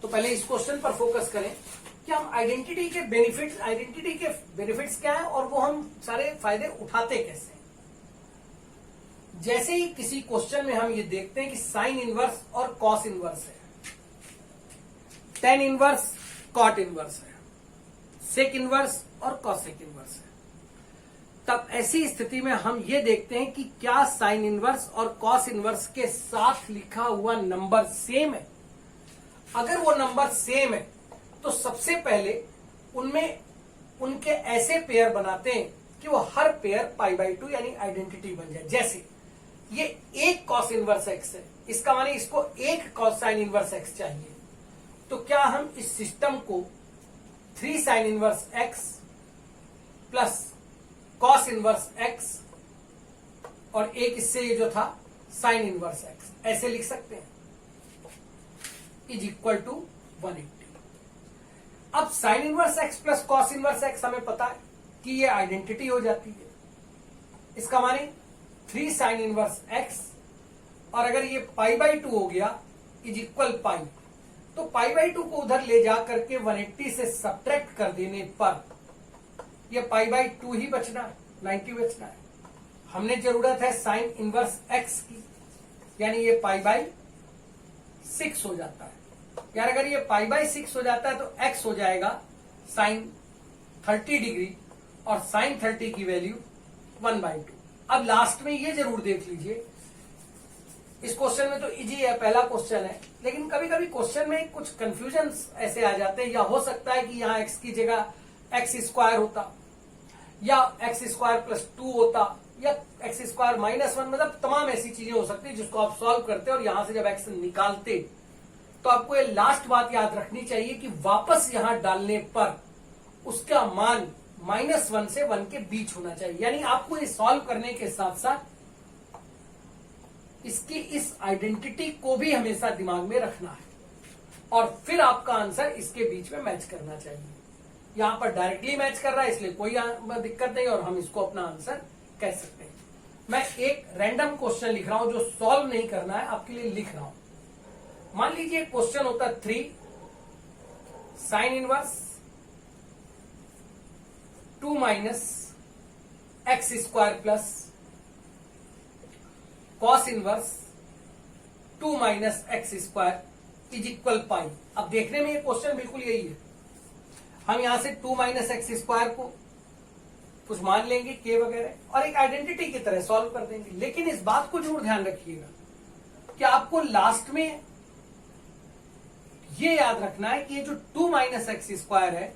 तो पहले इस क्वेश्चन पर फोकस करें कि हम आइडेंटिटी के बेनिफिट्स क्या है और वो हम सारे फायदे उठाते कैसे हैं। जैसे ही किसी क्वेश्चन में हम ये देखते हैं कि साइन इनवर्स और कॉस इनवर्स है, tan इनवर्स कॉट इनवर्स है, सेक इनवर्स और कॉसेक इनवर्स है, तब ऐसी स्थिति में हम ये देखते हैं कि क्या साइन इनवर्स और कॉस इनवर्स के साथ लिखा हुआ नंबर सेम है। अगर वो नंबर सेम है तो सबसे पहले उनमें उनके ऐसे पेयर बनाते हैं कि वो हर पेयर π/2 यानी आइडेंटिटी बन जाए। जैसे ये एक कॉस इनवर्स x है, इसका माने इसको एक कॉस साइन इनवर्स x चाहिए, तो क्या हम इस सिस्टम को 3 sign inverse x plus cos inverse x और एक इससे ये जो था साइन इनवर्स x ऐसे लिख सकते हैं, इज इक्वल टू 180। अब sine inverse x plus cos inverse x हमें पता है कि ये आइडेंटिटी हो जाती है, इसका माने 3 साइन इनवर्स x, और अगर ये π/2 हो गया इज इक्वल पाई, तो π/2 को उधर ले जा करके 180 से सब्ट्रैक्ट कर देने पर ये π/2 ही बचना है, 90 बचना है। हमने जरूरत है साइन इनवर्स x की, यानी ये π/6 हो जाता है। यार अगर ये π/6 हो जाता है तो x हो जाएगा साइन 30 डिग्री और साइन 30 की वैल्यू 1/2। अब लास्ट में ये जरूर देख लीजिए, इस क्वेश्चन में तो इजी है, पहला क्वेश्चन है, लेकिन कभी कभी क्वेश्चन में कुछ कंफ्यूजन ऐसे आ जाते हैं, या हो सकता है कि यहाँ x की जगह x स्क्वायर होता, या x स्क्वायर प्लस 2 होता, या x स्क्वायर -1, मतलब तमाम ऐसी चीजें हो सकती है जिसको आप सॉल्व करते और यहां से जब x निकालते तो तो आपको ये लास्ट बात याद रखनी चाहिए कि वापस यहां डालने पर उसका मान -1 से 1 के बीच होना चाहिए। यानी आपको ये सॉल्व करने के साथ साथ इसकी इस आइडेंटिटी को भी हमेशा दिमाग में रखना है और फिर आपका आंसर इसके बीच में मैच करना चाहिए। यहां पर डायरेक्टली मैच कर रहा है इसलिए कोई दिक्कत नहीं और हम इसको अपना आंसर कह सकते हैं। मैं एक रैंडम क्वेश्चन लिख रहा हूं जो सॉल्व नहीं करना है, आपके लिए लिख रहा हूं। मान लीजिए क्वेश्चन होता है 3 sine inverse 2 minus x square plus cos inverse 2 minus x square is equal pi. अब देखने में ये क्वेश्चन बिल्कुल यही है। हम यहां से 2 माइनस एक्स स्क्वायर को कुछ मान लेंगे के वगैरह और एक आइडेंटिटी की तरह सॉल्व कर देंगे। लेकिन इस बात को जरूर ध्यान रखिएगा कि आपको लास्ट में ये याद रखना है कि ये जो 2 माइनस एक्स स्क्वायर है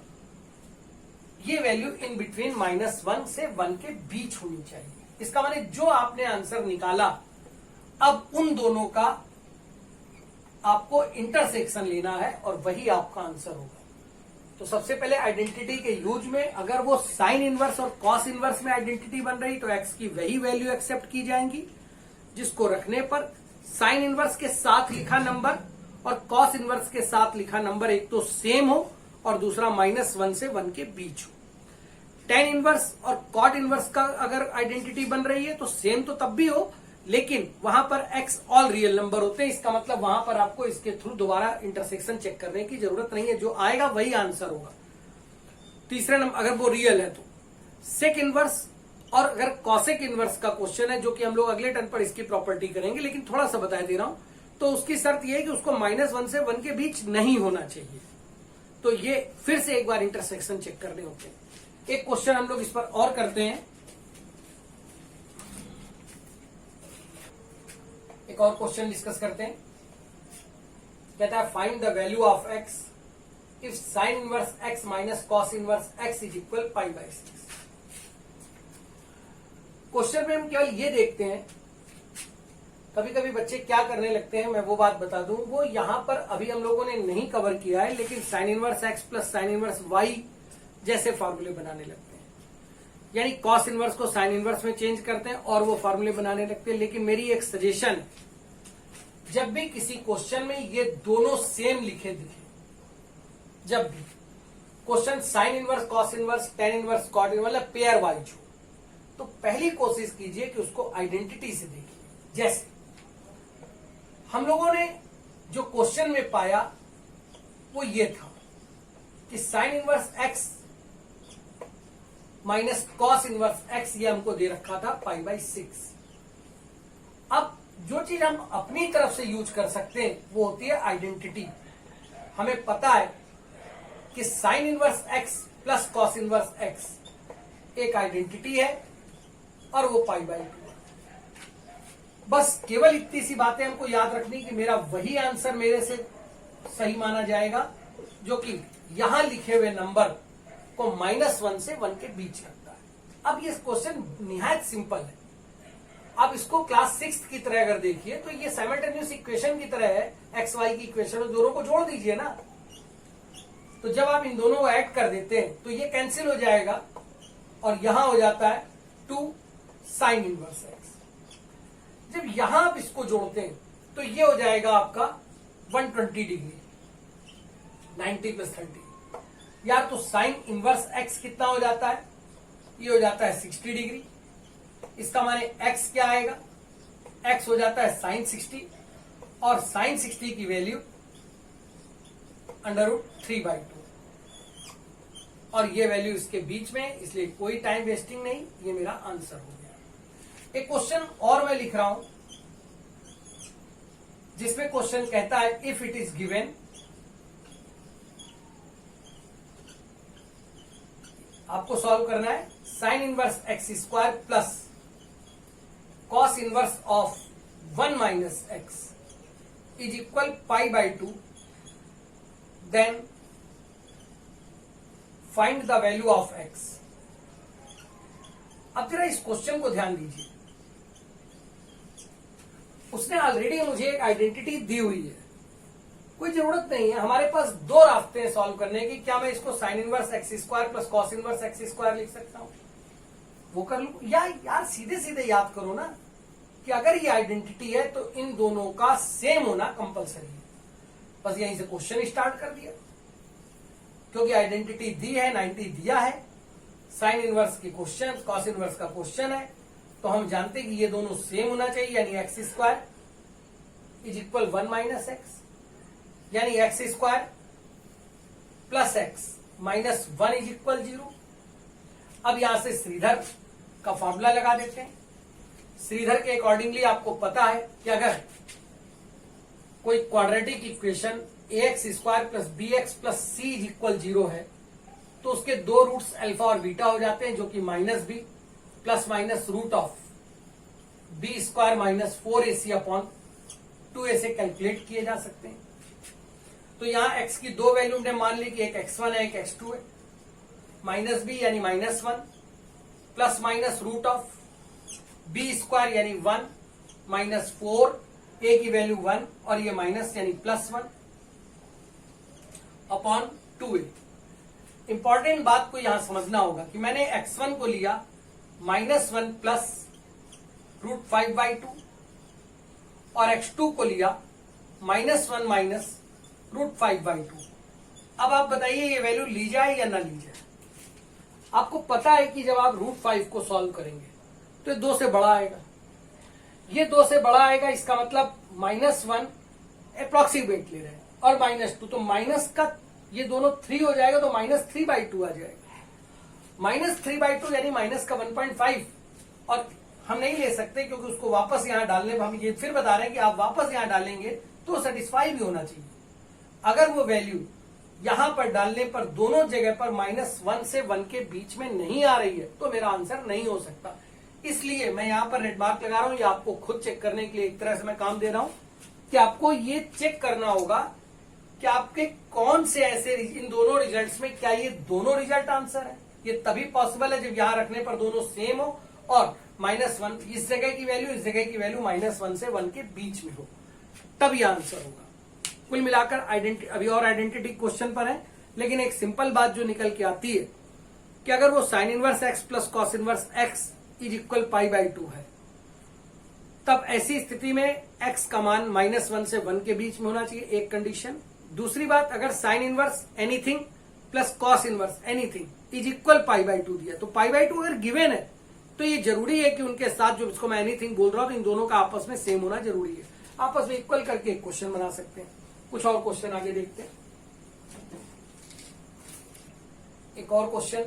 ये वैल्यू इन बिटवीन -1 से 1 के बीच होनी चाहिए। इसका माने जो आपने आंसर निकाला अब उन दोनों का आपको इंटरसेक्शन लेना है और वही आपका आंसर होगा। तो सबसे पहले आइडेंटिटी के यूज में अगर वो साइन इनवर्स और कॉस इनवर्स में आइडेंटिटी बन रही तो एक्स की वही वैल्यू एक्सेप्ट की जाएंगी जिसको रखने पर साइन इनवर्स के साथ लिखा नंबर और कॉस इनवर्स के साथ लिखा नंबर एक तो सेम हो और दूसरा -1 से 1 के बीच हो। टेन इनवर्स और कॉट इनवर्स का अगर आइडेंटिटी बन रही है तो सेम तो तब भी हो लेकिन वहां पर एक्स ऑल रियल नंबर होते हैं। इसका मतलब वहां पर आपको इसके थ्रू दोबारा इंटरसेक्शन चेक करने की जरूरत नहीं है, जो आएगा वही आंसर होगा। तीसरे नंबर अगर वो रियल है तो सेक इनवर्स और अगर कॉसेक इनवर्स का क्वेश्चन है जो कि हम लोग अगले टर्न पर इसकी प्रॉपर्टी करेंगे लेकिन थोड़ा सा बता दे रहा हूं, तो उसकी शर्त यह है कि उसको -1 से 1 के बीच नहीं होना चाहिए। तो ये फिर से एक बार इंटरसेक्शन चेक करने होते हैं। एक क्वेश्चन हम लोग इस पर और करते हैं। एक और क्वेश्चन डिस्कस करते हैं। कहता है find the value of x if sine inverse x minus cos inverse x is equal π/6। Question में हम केवल ये देखते हैं, कभी कभी बच्चे क्या करने लगते हैं मैं वो बात बता दूं। वो यहां पर अभी हम लोगों ने नहीं कवर किया है लेकिन sine inverse x plus sine inverse y जैसे फॉर्मूले बनाने लगते हैं। यानी कॉस इनवर्स को साइन इनवर्स में चेंज करते हैं और वो फॉर्मूले बनाने लगते हैं। लेकिन मेरी एक सजेशन, जब भी किसी क्वेश्चन में ये दोनों सेम लिखे दिखे, जब भी question sine inverse cos inverse tan inverse cot inverse मतलब पेयर वाइज हो, तो पहली कोशिश कीजिए कि उसको आइडेंटिटी से देखिए। जैसे हम लोगों ने जो क्वेश्चन में पाया वो ये था कि sign inverse x minus cos inverse x ये हमको दे रखा था π/6। अब जो चीज हम अपनी तरफ से यूज कर सकते हैं वो होती है आइडेंटिटी। हमें पता है कि sign inverse x plus cos inverse x एक आइडेंटिटी है और वो π/2। बस केवल इतनी सी बातें हमको याद रखनी कि मेरा वही आंसर मेरे से सही माना जाएगा जो कि यहां लिखे हुए नंबर को -1 से 1 के बीच रखता है। अब ये क्वेश्चन निहायत सिंपल है। आप इसको क्लास 6 की तरह अगर देखिए तो ये साइमल्टेनियस इक्वेशन की तरह है। एक्स वाई की इक्वेशन दोनों को जोड़ दीजिए ना, तो जब आप इन दोनों को ऐड कर देते हैं तो ये कैंसिल हो जाएगा और यहां हो जाता है 2 साइन इनवर्स एक्स। जब यहां आप इसको जोड़ते हैं तो ये हो जाएगा आपका 120 डिग्री 90 + 30। यार तो साइन इनवर्स एक्स कितना हो जाता है? ये हो जाता है 60 डिग्री। इसका माने एक्स क्या आएगा? एक्स हो जाता है साइन 60 और साइन 60 की वैल्यू √3/2 और ये वैल्यू इसके बीच में, इसलिए कोई टाइम वेस्टिंग नहीं, ये मेरा आंसर हो गया। एक क्वेश्चन और मैं लिख रहा हूं जिसमें क्वेश्चन कहता है इफ इट इज गिवन, आपको सॉल्व करना है sine inverse x square plus cos inverse of 1 minus x is equal π/2, then find the value of x. अब जरा इस क्वेश्चन को ध्यान दीजिए। उसने ऑलरेडी मुझे एक आइडेंटिटी दी हुई है, कोई जरूरत नहीं है, हमारे पास दो रास्ते हैं सॉल्व करने की। क्या मैं इसको sign inverse x square plus cos inverse x square लिख सकता हूं? वो कर लू। या यार सीधे सीधे याद करो ना कि अगर ये आइडेंटिटी है तो इन दोनों का सेम होना कंपलसरी है। बस यहीं से क्वेश्चन स्टार्ट कर दिया, क्योंकि आइडेंटिटी दी है, 90 दिया है, साइन इनवर्स की क्वेश्चन, कॉस इनवर्स का क्वेश्चन है, तो हम जानते हैं कि ये दोनों सेम होना चाहिए, यानी x square is equal 1 minus x, यानी x square plus x minus 1 is equal 0। अब यहां से श्रीधर का फॉर्मूला लगा देते हैं। श्रीधर के अकॉर्डिंगली आपको पता है कि अगर कोई quadratic equation ax square plus b x plus c is equal 0 है तो उसके दो रूट्स अल्फा और बीटा हो जाते हैं, जो कि minus b plus minus root of b square minus 4ac upon 2a से कैलकुलेट किए जा सकते हैं। तो यहां x की दो वैल्यू हमने मान ली कि एक x1 है, एक x2 है। माइनस बी यानी -1 plus minus root of b square यानी 1 माइनस 4, a की वैल्यू 1 और ये माइनस यानी +1 अपॉन 2a। इंपॉर्टेंट बात को यहां समझना होगा कि मैंने x1 को लिया -1 प्लस √5/2 और x2 को लिया -1 माइनस √5/2। अब आप बताइए ये वैल्यू ली जाए या ना ली जाए? आपको पता है कि जब आप √5 को सॉल्व करेंगे तो ये 2 से बड़ा आएगा, ये 2 से बड़ा आएगा, इसका मतलब -1 अप्रोक्सीमेट ले रहे हैं और -2, तो माइनस का ये दोनों 3 हो जाएगा तो -3/2 आ जाएगा। -3/2 यानी माइनस का 1.5, और हम नहीं ले सकते क्योंकि उसको वापस यहां डालने पर हम ये फिर बता रहे हैं कि आप वापस यहां डालेंगे तो सेटिस्फाई भी होना चाहिए। अगर वो वैल्यू यहां पर डालने पर दोनों जगह पर -1 से 1 के बीच में नहीं आ रही है तो मेरा आंसर नहीं हो सकता। इसलिए मैं यहां पर रेड मार्क लगा रहा हूं, ये आपको खुद चेक करने के लिए एक तरह से मैं काम दे रहा हूं कि आपको ये चेक करना होगा कि आपके कौन से ऐसे इन दोनों रिजल्ट्स में क्या ये दोनों रिजल्ट आंसर है। ये तभी पॉसिबल है जब यहां रखने पर दोनों सेम हो और -1 इस जगह की वैल्यू, इस जगह की वैल्यू -1 से 1 के बीच में हो, तब ये आंसर होगा। कुल मिलाकर अभी और आइडेंटिटी क्वेश्चन पर है, लेकिन एक सिंपल बात जो निकल के आती है कि अगर वो sine inverse x plus cos inverse x is equal π/2 है, तब ऐसी स्थिति में x का मान -1 से 1 के बीच में होना चाहिए, एक कंडीशन। दूसरी बात, अगर sine inverse anything plus cos inverse anything is equal π/2 दिया, तो π/2 अगर गिवन है तो ये जरूरी है कि उनके साथ जो इसको मैं एनीथिंग बोल रहा हूं, इन दोनों का आपस में सेम होना जरूरी है। आपस में इक्वल करके एक क्वेश्चन बना सकते हैं। कुछ और क्वेश्चन आगे देखते हैं। एक और क्वेश्चन,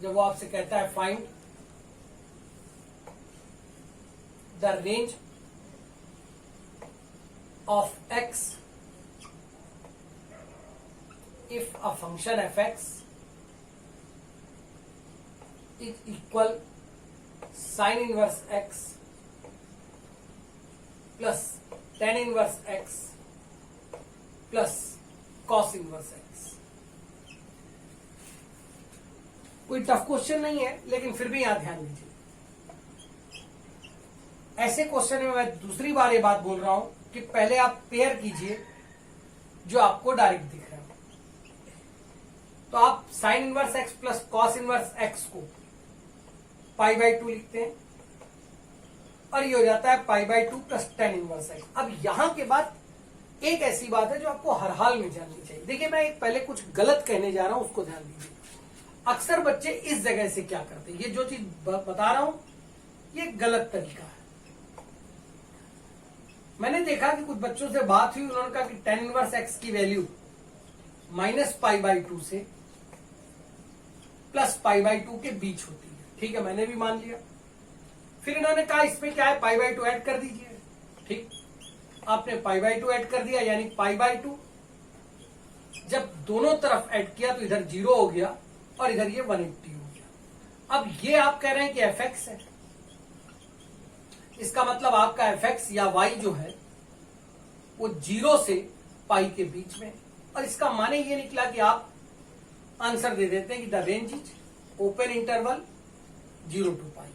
जब वो आपसे कहता है find the range of x if a function f(x) is equal sin inverse x plus tan inverse x plus cos inverse x। कोई टफ क्वेश्चन नहीं है, लेकिन फिर भी यहां ध्यान दीजिए। ऐसे क्वेश्चन में मैं दूसरी बार ये बात बोल रहा हूं कि पहले आप पेयर कीजिए जो आपको डायरेक्ट दिख रहा है। तो आप sign inverse x plus cos inverse x को π/2 लिखते हैं और ये हो जाता है π/2 प्लस tan इनवर्स एक्स। अब यहां के बाद एक ऐसी बात है जो आपको हर हाल में जाननी चाहिए। देखिए, मैं एक पहले कुछ गलत कहने जा रहा हूं, उसको ध्यान दीजिए। अक्सर बच्चे इस जगह से क्या करते हैं, ये जो चीज बता रहा हूं ये गलत तरीका है। मैंने देखा कि कुछ बच्चों से बात हुई, उन्होंने कहा कि tan इनवर्स एक्स की वैल्यू -π/2 से प्लस π/2 के बीच होती है। ठीक है, मैंने भी मान लिया। फिर इन्होंने कहा इसमें क्या है, π/2 ऐड कर दीजिए। ठीक, आपने π/2 ऐड कर दिया, यानी π/2 जब दोनों तरफ ऐड किया तो इधर 0 हो गया और इधर ये 180 हो गया। अब ये आप कह रहे हैं कि f(x) है, इसका मतलब आपका f(x) या y जो है वो 0 से पाई के बीच में, और इसका माने ये निकला कि आप आंसर दे देते हैं कि the range is open interval 0 to पाई।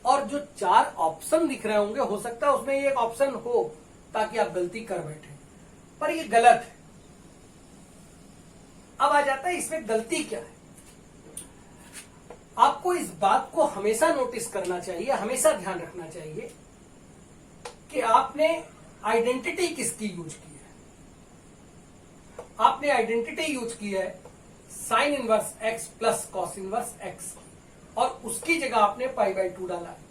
और जो 4 ऑप्शन दिख रहे होंगे, हो सकता है उसमें एक ऑप्शन हो ताकि आप गलती कर बैठे, पर ये गलत है। अब आ जाता है इसमें गलती क्या है। आपको इस बात को हमेशा नोटिस करना चाहिए, हमेशा ध्यान रखना चाहिए कि आपने आइडेंटिटी किसकी यूज की है। आपने आइडेंटिटी यूज की है sine inverse x plus cos inverse x की, और उसकी जगह आपने पाई बाई 2 डाला है।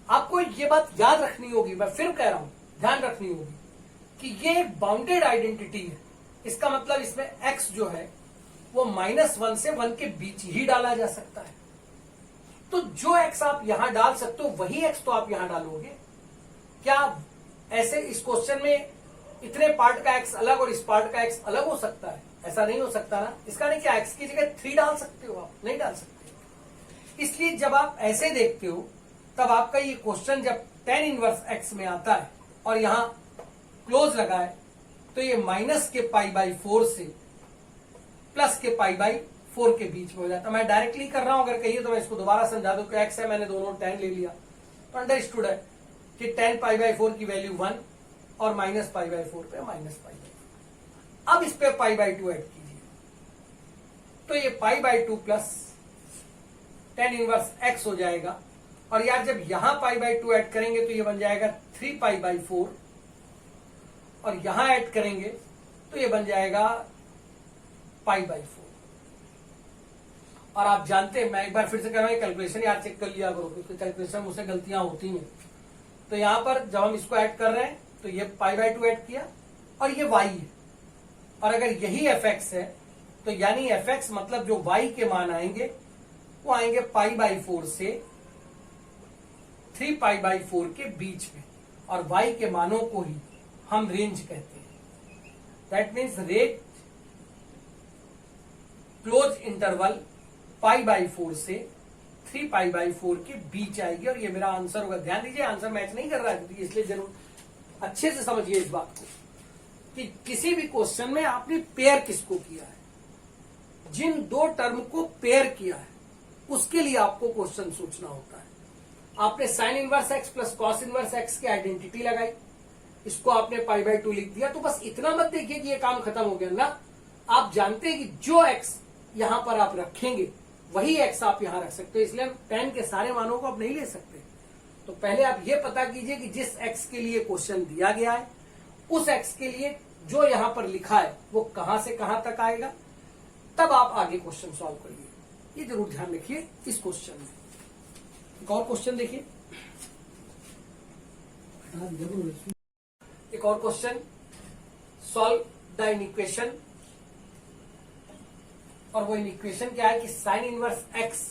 आपको ये बात याद रखनी होगी, मैं फिर कह रहा हूं, ध्यान रखनी होगी कि ये बाउंडेड आइडेंटिटी है। इसका मतलब इसमें x जो है वो -1 से 1 के बीच ही डाला जा सकता है। तो जो x आप यहां डाल सकते हो वही x तो आप यहां डालोगे। क्या ऐसे इस क्वेश्चन में इतने पार्ट का x अलग और इस पार्ट का x अलग हो सकता है? ऐसा नहीं हो सकता ना। इसका नहीं, क्या x की जगह 3 डाल सकते हो? आप नहीं डाल सकते। इसलिए जब आप ऐसे देखते हो तब आपका ये क्वेश्चन जब tan इनवर्स x में आता है और यहां क्लोज लगा है तो ये माइनस के पाई बाई 4 से प्लस के पाई बाई 4 के बीच में हो जाता है। मैं डायरेक्टली कर रहा हूं, अगर कहिए तो मैं इसको दोबारा समझा दूं कि x है, मैंने दोनों tan ले लिया तो अंडरस्टूड है कि tan पाई बाई 4 की वैल्यू 1 और माइनस पाई बाई 4 पे माइनस पाई बाई 4। अब इस पे पाई बाई 2 ऐड कीजिए तो ये pi by 2 plus tan inverse x हो जाएगा। और यार जब यहां पाई बाई 2 ऐड करेंगे तो ये बन जाएगा 3 पाई बाई 4, और यहां ऐड करेंगे तो ये बन जाएगा पाई बाई 4। और आप जानते हैं, मैं एक बार फिर से कह रहा हूं, कैलकुलेशन यार चेक कर लिया करो क्योंकि कैलकुलेशन मुझसे गलतियां होती हैं। तो यहां पर जब हम इसको ऐड कर रहे हैं तो ये पाई बाई 2 ऐड किया और ये y है, और अगर यही fx है तो यानी fx मतलब जो y के मान आएंगे वो आएंगे पाई बाई 4 से 3 पाई बाई 4 के बीच में, और y के मानों को ही हम रेंज कहते हैं। That means range close interval pi by 4 से 3 पाई बाई 4 के बीच आएगी, और ये मेरा आंसर होगा। ध्यान दीजिए, आंसर मैच नहीं कर रहा है, इसलिए जरूर अच्छे से समझिए इस बात को कि किसी भी क्वेश्चन में आपने पेयर किसको किया है, जिन दो टर्म को पेयर किया है उसके लिए आपको क्वेश्चन सोचना होता है। आपने sign inverse x plus cos inverse x की आइडेंटिटी लगाई, इसको आपने पाई बाई 2 लिख दिया, तो बस इतना मत देखिए कि ये काम खत्म हो गया ना। आप जानते हैं कि जो x यहां पर आप रखेंगे वही x आप यहां रख सकते हो, इसलिए हम tan के सारे मानों को आप नहीं ले सकते। तो पहले आप ये पता कीजिए कि जिस x के लिए क्वेश्चन दिया गया है उस x के लिए जो यहां पर लिखा है वो कहां से कहां तक आएगा, तब आप आगे क्वेश्चन सॉल्व करिए। ये जरूर ध्यान रखिए इस क्वेश्चन में। एक और क्वेश्चन देखिए, एक और क्वेश्चन, सॉल्व द इक्वेशन। और वो इक्वेशन क्या है कि साइन इनवर्स x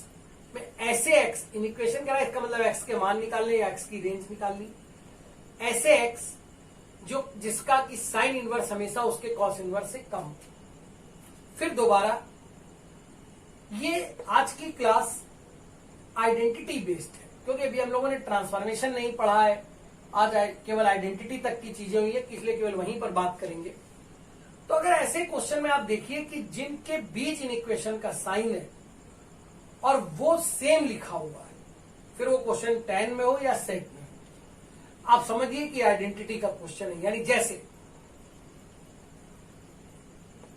में ऐसे x, इक्वेशन क्या है, इसका मतलब x के मान निकालने या x की रेंज निकालनी, ऐसे x जो जिसका कि साइन इनवर्स हमेशा उसके कॉस इनवर्स से कम। फिर दोबारा, ये आज की क्लास आइडेंटिटी बेस्ड है क्योंकि अभी हम लोगों ने ट्रांसफॉर्मेशन नहीं पढ़ा है, आज केवल आइडेंटिटी तक की चीजें हुई है, इसलिए केवल वहीं पर बात करेंगे। तो अगर ऐसे क्वेश्चन में आप देखिए कि जिनके बीच इन इक्वेशन का साइन है और वो सेम लिखा हुआ है, फिर वो क्वेश्चन 10 में हो या सेट में, आप समझिए कि आइडेंटिटी का क्वेश्चन है। यानी जैसे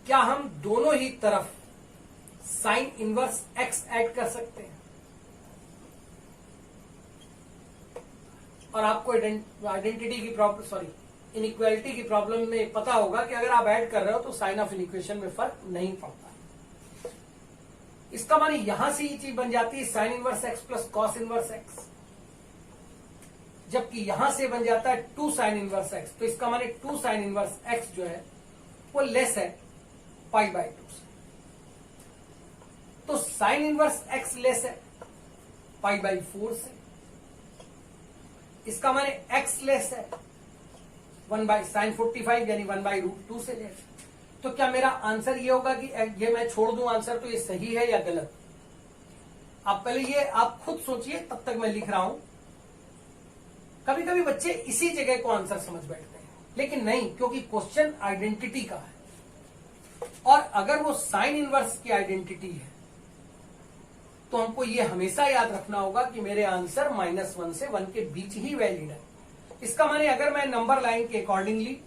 क्या हम दोनों ही तरफ साइन इनवर्स x ऐड कर सकते हैं? और आपको आइडेंटिटी की प्रॉब्लम, सॉरी इनइक्वालिटी की प्रॉब्लम में पता होगा कि अगर आप ऐड कर रहे हो तो साइन ऑफ इनइक्वेशन में फर्क नहीं पड़ता। इसका माने यहां से ये चीज बन जाती है sine inverse x plus cos inverse x, जबकि यहां से बन जाता है 2 साइन इनवर्स एक्स। तो इसका माने 2 साइन इनवर्स एक्स जो है वो लेस है पाई बाई 2 से। तो साइन इनवर्स एक्स लेस है पाई बाई 4 से, इसका माने x लेस है 1 बाई साइन 45 यानी 1 बाई रूट 2 से लेस। तो क्या मेरा आंसर ये होगा कि ये मैं छोड़ दूं आंसर तो ये सही है या गलत? आप पहले ये आप खुद सोचिए, तब तक मैं लिख रहा हूं। कभी कभी बच्चे इसी जगह को आंसर समझ बैठते हैं, लेकिन नहीं, क्योंकि क्वेश्चन आइडेंटिटी का है और अगर वो साइन इनवर्स की आइडेंटिटी है तो हमको ये हमेशा याद रखना होगा कि मेरे आंसर -1 से 1 के बीच ही वैलिड है। इसका माने अगर मैं नंबर लाइन के अकॉर्डिंगली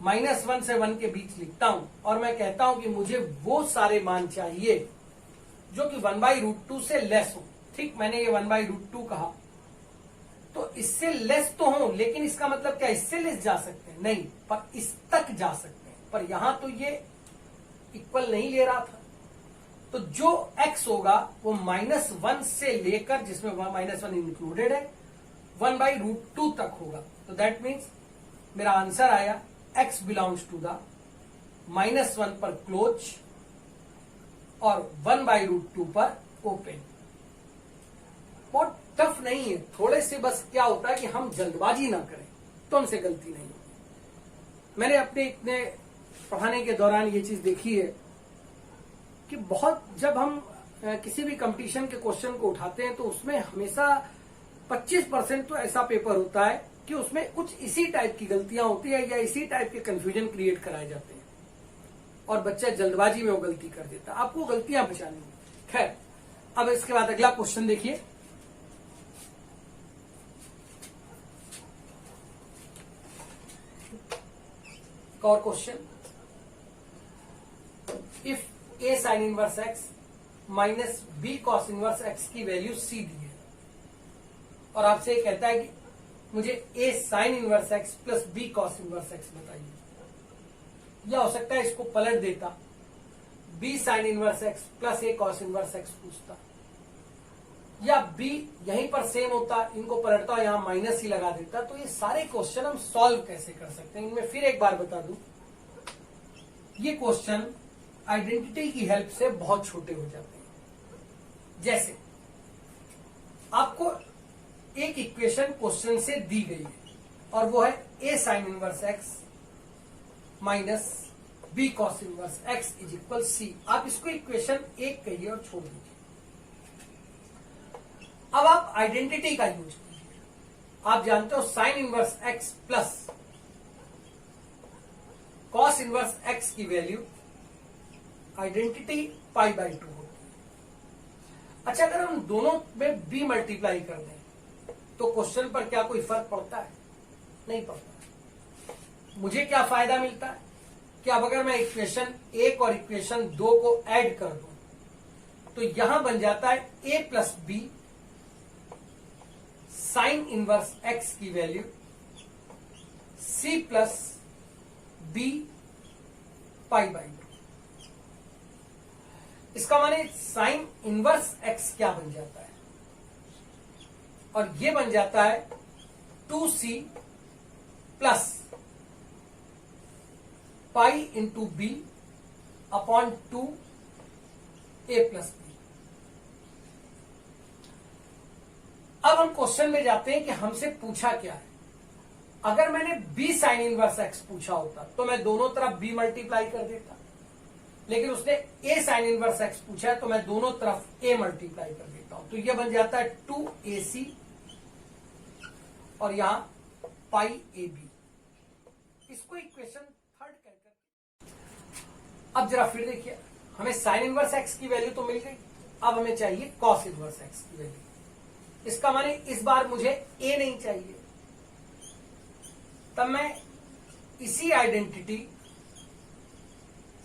-1 से 1 के बीच लिखता हूं और मैं कहता हूं कि मुझे वो सारे मान चाहिए जो कि 1/√2 से लेस हो। ठीक, मैंने ये 1/√2 कहा, तो इससे लेस तो हो, लेकिन इसका मतलब क्या इससे लेस जा सकते हैं? नहीं, पर इस तक जा सकते हैं। पर यहां तो ये इक्वल नहीं ले रहा था, तो जो x होगा वो -1 से लेकर, जिसमें -1 इंक्लूडेड है, 1/√2 तक होगा। तो दैट मीन्स मेरा आंसर आया x बिलोंग्स टू द -1 पर क्लोज और 1/√2 पर ओपन। बहुत टफ नहीं है, थोड़े से बस क्या होता है कि हम जल्दबाजी ना करें तो हमसे गलती नहीं होगी। मैंने अपने इतने पढ़ाने के दौरान ये चीज देखी है कि बहुत जब हम किसी भी कंपटीशन के क्वेश्चन को उठाते हैं तो उसमें हमेशा 25% तो ऐसा पेपर होता है कि उसमें कुछ इसी टाइप की गलतियां होती है या इसी टाइप के कंफ्यूजन क्रिएट कराए जाते हैं और बच्चा जल्दबाजी में वो गलती कर देता है। आपको गलतियां बचानी है। खैर, अब इसके बाद अगला क्वेश्चन देखिए। एक और question, if a sin inverse x minus b cos inverse x की वैल्यू c दी है और आपसे ये कहता है कि मुझे a sin inverse x plus b cos inverse x बताइए। या हो सकता है इसको पलट देता, b sin inverse x plus a cos inverse x पूछता, या b यहीं पर सेम होता, इनको पलटता यहां माइनस ही लगा देता। तो ये सारे क्वेश्चन हम सॉल्व कैसे कर सकते हैं, इनमें फिर एक बार बता दूं, ये क्वेश्चन आइडेंटिटी की हेल्प से बहुत छोटे हो जाते हैं। जैसे आपको एक इक्वेशन क्वेश्चन से दी गई है और वो है a sin inverse x minus b cos inverse x is equal c। आप इसको इक्वेशन 1 कहिए और छोड़ दीजिए। अब आप आइडेंटिटी का यूज कीजिए। आप जानते हो sign inverse x plus cos inverse x की वैल्यू आइडेंटिटी π/2 होती है। अच्छा, अगर हम दोनों में b मल्टीप्लाई कर दें तो क्वेश्चन पर क्या कोई फर्क पड़ता है? नहीं पड़ता। मुझे क्या फायदा मिलता है कि अब अगर मैं इक्वेशन 1 और इक्वेशन 2 को ऐड कर दूं तो यहां बन जाता है a plus b sign inverse x की वैल्यू c प्लस b π/2। इसका माने साइन इनवर्स x क्या बन जाता है, और ये बन जाता है 2c plus pi into b upon 2 a plus b. अब हम क्वेश्चन में जाते हैं कि हमसे पूछा क्या है। अगर मैंने b साइन इनवर्स x पूछा होता तो मैं दोनों तरफ b मल्टीप्लाई कर देता, लेकिन उसने a साइन इनवर्स x पूछा है तो मैं दोनों तरफ a मल्टीप्लाई कर देता हूं। तो यह बन जाता है 2ac और यहां पाई ab। इसको इक्वेशन 3 कहकर। अब जरा फिर देखिए, हमें साइन इनवर्स x की वैल्यू तो मिल गई, अब हमें चाहिए कॉस इनवर्स x की वैल्यू। इसका माने इस बार मुझे a नहीं चाहिए, तब मैं इसी identity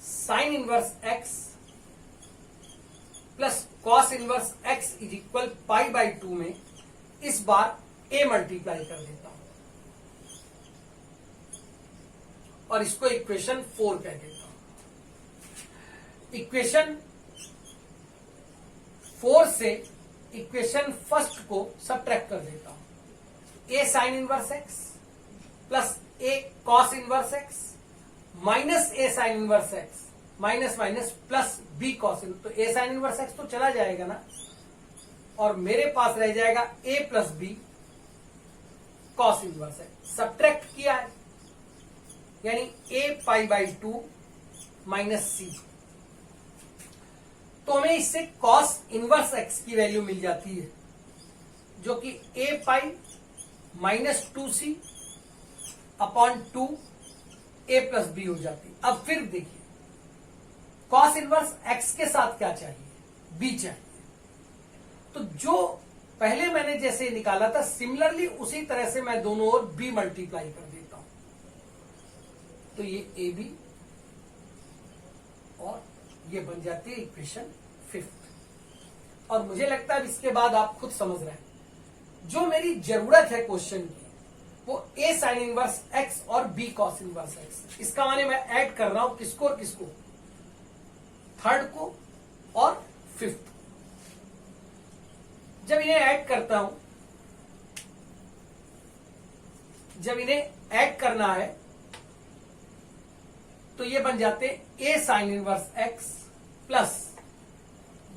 sine inverse x plus cos inverse x is equal π/2 में इस बार a मल्टीप्लाई कर देता हूं और इसको इक्वेशन 4 कह देता हूं। इक्वेशन 4 से इक्वेशन फर्स्ट को सबट्रैक्ट कर देता हूं। a sign inverse x plus a cos inverse x minus a sign inverse x minus minus plus b cos. तो a साइन इनवर्स x तो चला जाएगा ना, और मेरे पास रह जाएगा a plus b cos inverse x। Subtract किया है यानी a π/2 माइनस c। तो हमें इससे कॉस इनवर्स x की वैल्यू मिल जाती है जो कि a pi minus 2c upon 2 a plus b हो जाती है। अब फिर देखिए, कॉस इनवर्स x के साथ क्या चाहिए? b चाहिए। तो जो पहले मैंने जैसे निकाला था सिमिलरली उसी तरह से मैं दोनों ओर b मल्टीप्लाई कर देता हूं। तो ये ए बी और ये बन जाती है इक्वेशन 5। और मुझे लगता है इसके बाद आप खुद समझ रहे हैं जो मेरी जरूरत है क्वेश्चन की वो a साइन इनवर्स x और b कॉस इनवर्स x। इसका माने मैं ऐड कर रहा हूं किसको और किसको, थर्ड को और फिफ्थ। जब इन्हें ऐड करता हूं, जब इन्हें ऐड करना है तो ये बन जाते a sign inverse x plus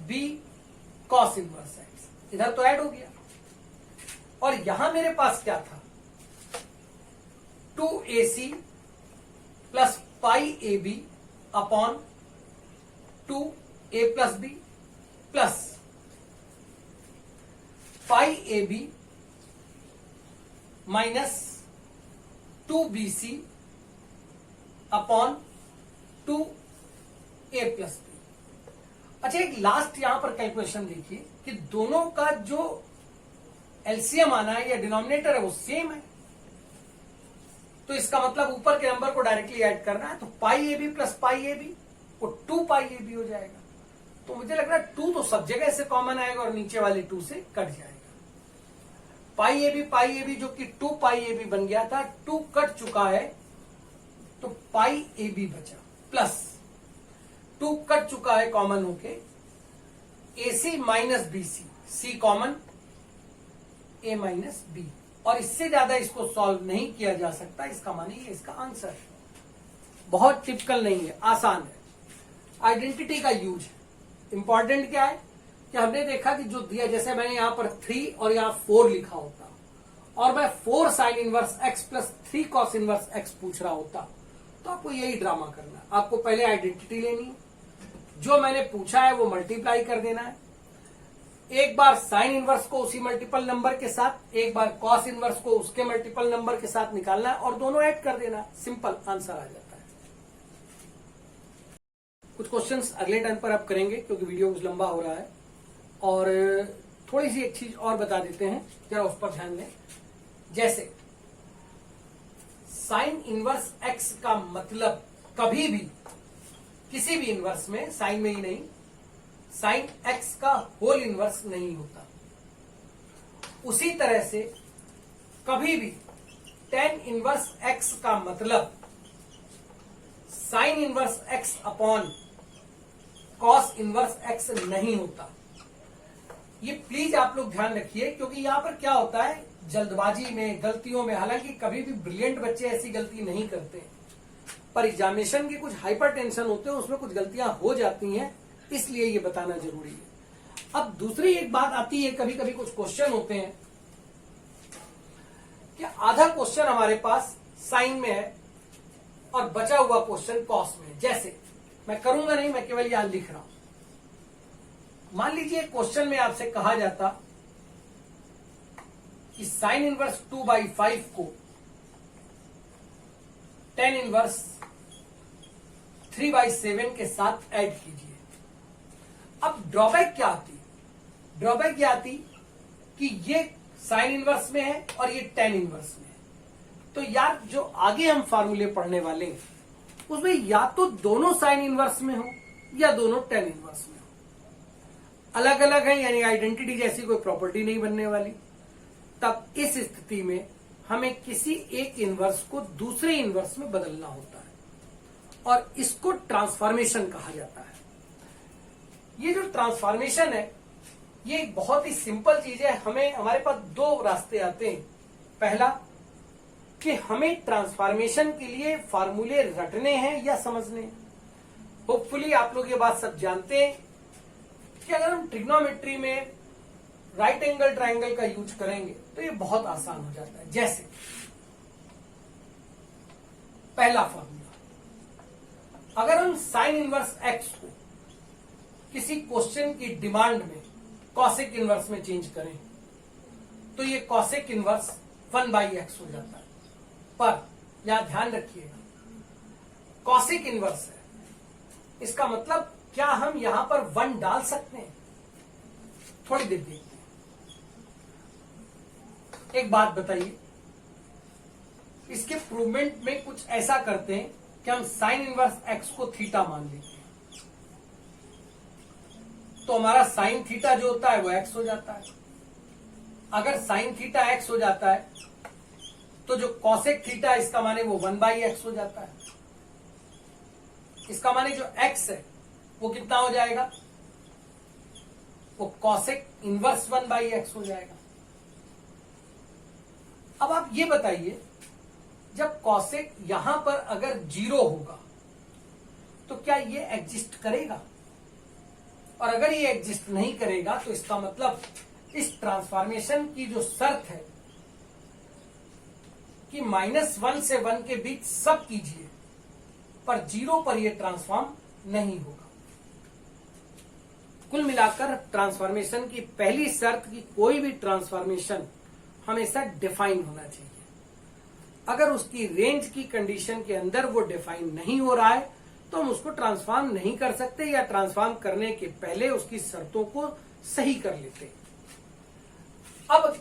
b cos inverse x। इधर तो ऐड हो गया और यहां मेरे पास क्या था, 2ac प्लस पाई ए b upon 2a plus b plus pi ए b minus 2bc upon 2a plus b. अच्छा, एक लास्ट यहां पर कैलकुलेशन देखिए कि दोनों का जो एलसीएम आना है या डिनोमिनेटर है वो सेम है, तो इसका मतलब ऊपर के नंबर को डायरेक्टली ऐड करना है। तो पाई ए बी प्लस पाई ए बी वो 2 पाई ए बी हो जाएगा। तो मुझे लग रहा है 2 तो सब जगह से कॉमन आएगा और नीचे वाले 2 से कट जाएगा। पाई ए बी जो कि 2 पाई ए बी बन गया था, 2 कट चुका है तो पाई ए बी बचा प्लस 2 कट चुका है कॉमन होके ए सी minus B C, C common A minus B. और इससे ज्यादा इसको सॉल्व नहीं किया जा सकता। इसका माने ये इसका आंसर है। बहुत टिपिकल नहीं है, आसान है। आइडेंटिटी का यूज है। इंपॉर्टेंट क्या है कि हमने देखा कि जो दिया, जैसे मैंने यहां पर 3 और यहां 4 लिखा होता और मैं 4 sign inverse x plus 3 cos inverse x पूछ रहा होता तो आपको यही ड्रामा करना है। आपको पहले आइडेंटिटी लेनी है, जो मैंने पूछा है वो मल्टीप्लाई कर देना है। एक बार साइन इनवर्स को उसी मल्टीपल नंबर के साथ, एक बार कॉस इनवर्स को उसके मल्टीपल नंबर के साथ निकालना है और दोनों ऐड कर देना। सिंपल आंसर आ जाता है। कुछ क्वेश्चंस अगले टर्न पर आप करेंगे क्योंकि वीडियो कुछ लंबा हो रहा है। और थोड़ी सी एक चीज और बता देते हैं, जरा उस पर ध्यान दें। जैसे साइन इनवर्स x का मतलब कभी भी किसी भी इनवर्स में, साइन में ही नहीं, साइन x का होल इनवर्स नहीं होता। उसी तरह से कभी भी टेन इनवर्स x का मतलब sign inverse x upon cos inverse x नहीं होता। ये प्लीज आप लोग ध्यान रखिए क्योंकि यहां पर क्या होता है, जल्दबाजी में, गलतियों में, हालांकि कभी भी ब्रिलियंट बच्चे ऐसी गलती नहीं करते, पर एग्जामिनेशन के कुछ हाइपर टेंशन होते हैं, उसमें कुछ गलतियां हो जाती हैं, इसलिए ये बताना जरूरी है। अब दूसरी एक बात आती है, कभी कभी कुछ क्वेश्चन होते हैं कि आधा क्वेश्चन हमारे पास साइन में है और बचा हुआ क्वेश्चन कॉस में। जैसे मैं करूंगा नहीं, मैं केवल यहां लिख रहा हूं। मान लीजिए क्वेश्चन में आपसे कहा जाता कि साइन इनवर्स 2/5 को टेन इनवर्स 3/7 के साथ ऐड कीजिए। अब ड्रॉबैक क्या आती, ड्रॉबैक क्या आती कि ये साइन इनवर्स में है और ये टेन इनवर्स में है। तो यार जो आगे हम फार्मूले पढ़ने वाले हैं उसमें या तो दोनों साइन इनवर्स में हो या दोनों टेन इनवर्स में हो। अलग अलग है यानी आइडेंटिटी जैसी कोई प्रॉपर्टी नहीं बनने वाली। तब इस स्थिति में हमें किसी एक इनवर्स को दूसरे इनवर्स में बदलना होता है और इसको ट्रांसफॉर्मेशन कहा जाता है। ये जो ट्रांसफॉर्मेशन है ये एक बहुत ही सिंपल चीज है। हमारे पास दो रास्ते आते हैं। पहला कि हमें ट्रांसफॉर्मेशन के लिए फार्मूले रटने हैं या समझने हैं। होपफुली आप लोग ये बात सब जानते हैं कि अगर हम ट्रिग्नोमेट्री में राइट एंगल ट्रायंगल का यूज करेंगे तो ये बहुत आसान हो जाता है। जैसे पहला फॉर्मूला, अगर हम साइन इनवर्स x को किसी क्वेश्चन की डिमांड में कॉसेक इनवर्स में चेंज करें तो ये कॉसेक इनवर्स 1/x हो जाता है। पर यहां ध्यान रखिएगा कॉसेक इनवर्स है, इसका मतलब क्या हम यहां पर 1 डाल सकते हैं? थोड़ी देर देखते हैं। एक बात बताइए, इसके प्रूवमेंट में कुछ ऐसा करते हैं कि हम साइन इनवर्स एक्स को थीटा मान लेते हैं, तो हमारा साइन थीटा जो होता है वो एक्स हो जाता है। अगर साइन थीटा एक्स हो जाता है तो जो कॉसेक थीटा है इसका माने वो 1/x हो जाता है। इसका माने जो x है वो कितना हो जाएगा, वो कॉसेक इनवर्स 1/x हो जाएगा। अब आप ये बताइए, जब कॉसेक यहां पर अगर 0 होगा तो क्या ये एग्जिस्ट करेगा? और अगर ये एग्जिस्ट नहीं करेगा तो इसका मतलब इस ट्रांसफॉर्मेशन की जो शर्त है कि -1 से 1 के बीच सब कीजिए पर 0 पर यह ट्रांसफॉर्म नहीं होगा। कुल मिलाकर ट्रांसफॉर्मेशन की पहली शर्त की कोई भी ट्रांसफॉर्मेशन हमेशा डिफाइन होना चाहिए। अगर उसकी रेंज की कंडीशन के अंदर वो डिफाइन नहीं हो रहा है तो हम उसको ट्रांसफॉर्म नहीं कर सकते, या ट्रांसफॉर्म करने के पहले उसकी शर्तों को सही कर लेते। अब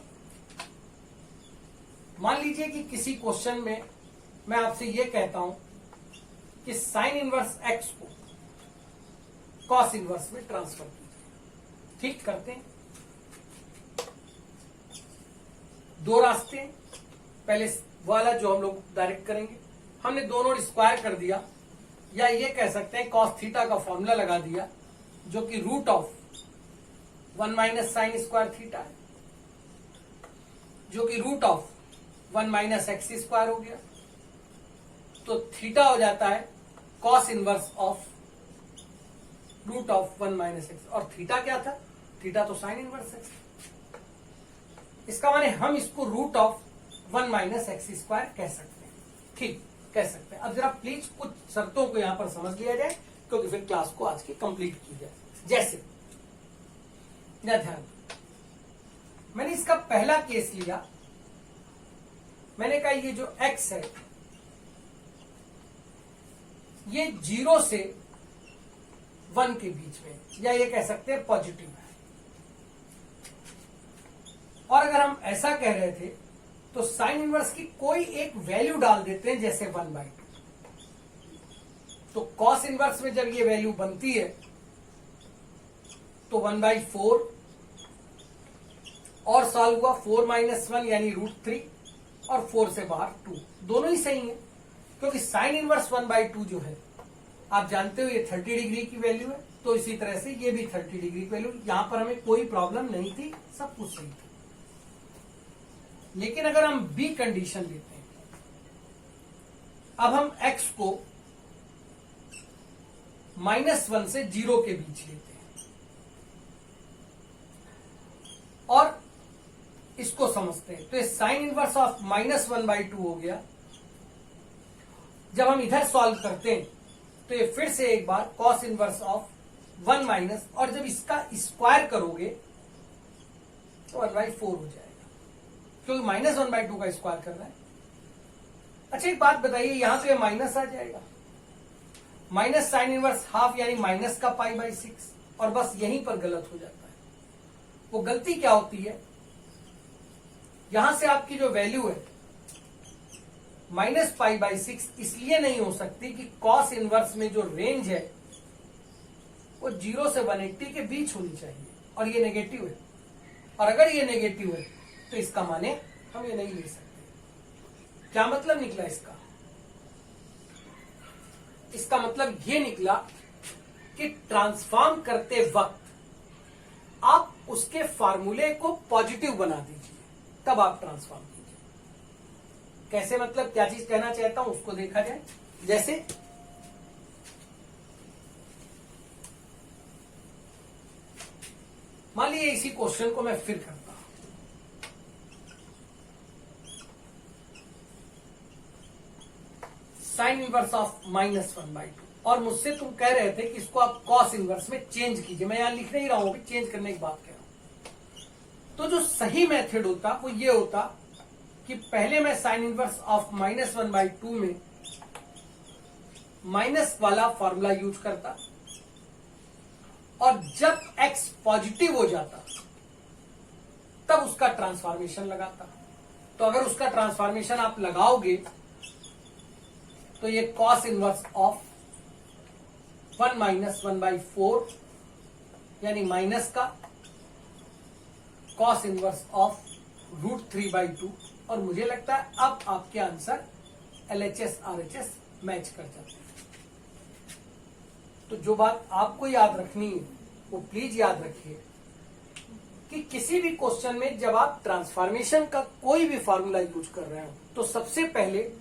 मान लीजिए कि किसी क्वेश्चन में मैं आपसे ये कहता हूं कि साइन इनवर्स एक्स को कॉस इनवर्स में ट्रांसफर कीजिए। ठीक करते हैं। दो रास्ते, पहले वाला जो हम लोग डायरेक्ट करेंगे, हमने दोनों स्क्वायर कर दिया, या ये कह सकते हैं कॉस थीटा का फॉर्मूला लगा दिया जो कि root of 1 minus sine square theta है, जो कि root of 1 minus x square हो गया। तो थीटा हो जाता है cos inverse of root of 1 minus x, और थीटा क्या था, थीटा तो साइन इनवर्स है। इसका माने हम इसको root of 1 minus x square कह सकते हैं। ठीक, कह सकते हैं। अब जरा प्लीज कुछ शर्तों को यहां पर समझ लिया जाए क्योंकि फिर क्लास को आज की कंप्लीट की जाए। जैसे ध्यान, मैंने इसका पहला केस लिया, मैंने कहा ये जो x है ये 0 से 1 के बीच में, या ये कह सकते हैं पॉजिटिव है। और अगर हम ऐसा कह रहे थे तो साइन इनवर्स की कोई एक वैल्यू डाल देते हैं, जैसे 1/2। तो कॉस इनवर्स में जब ये वैल्यू बनती है तो 1/4 और सॉल्व हुआ 4 - 1 यानी √3, और 4 से बाहर 2, दोनों ही सही है क्योंकि साइन इनवर्स 1/2 जो है आप जानते हो ये 30 डिग्री की वैल्यू है, तो इसी तरह से ये भी 30 डिग्री की वैल्यू। यहां पर हमें कोई प्रॉब्लम नहीं थी, सब कुछ सही था। लेकिन अगर हम बी कंडीशन लेते हैं, अब हम x को -1 से 0 के बीच लेते हैं और इसको समझते हैं, तो ये साइन इनवर्स ऑफ -1/2 हो गया। जब हम इधर सॉल्व करते हैं तो ये फिर से एक बार कॉस इनवर्स ऑफ 1 माइनस, और जब इसका स्क्वायर करोगे तो 1/4 हो जाएगा क्योंकि -1/2 का स्क्वायर कर रहा है। अच्छा एक बात बताइए, यहां तो ये माइनस आ जाएगा, माइनस साइन इनवर्स हाफ यानी माइनस का π/6, और बस यहीं पर गलत हो जाता है। वो गलती क्या होती है, यहां से आपकी जो वैल्यू है -π/6 इसलिए नहीं हो सकती कि कॉस इनवर्स में जो रेंज है वो 0 से 180 के बीच होनी चाहिए, और ये नेगेटिव है। और अगर ये नेगेटिव है तो इसका माने हम ये नहीं ले सकते। क्या मतलब निकला इसका? इसका मतलब ये निकला कि ट्रांसफॉर्म करते वक्त आप उसके फार्मूले को पॉजिटिव बना दीजिए, तब आप ट्रांसफॉर्म कीजिए। कैसे, मतलब क्या चीज कहना चाहता हूं उसको देखा जाए। जैसे मान लीजिए इसी क्वेश्चन को मैं फिर करता हूं, साइन इनवर्स ऑफ -1/2, और मुझसे तुम कह रहे थे कि इसको आप कॉस इनवर्स में चेंज कीजिए। मैं यहां लिख नहीं रहा हूं, अभी चेंज करने की बात कह रहा हूं। तो जो सही मेथड होता वो ये होता कि पहले मैं साइन इनवर्स ऑफ -1/2 में माइनस वाला फॉर्मूला यूज करता, और जब x पॉजिटिव हो जाता तब उसका ट्रांसफॉर्मेशन लगाता। तो अगर उसका ट्रांसफॉर्मेशन आप लगाओगे तो ये कॉस इनवर्स ऑफ 1 माइनस 1/4 यानी माइनस का कॉस इनवर्स ऑफ √3/2। और मुझे लगता है अब आपके आंसर LHS RHS मैच कर जाते हैं। तो जो बात आपको याद रखनी है वो प्लीज याद रखिए कि किसी भी क्वेश्चन में जब आप ट्रांसफॉर्मेशन का कोई भी फॉर्मूला यूज कर रहे हो तो सबसे पहले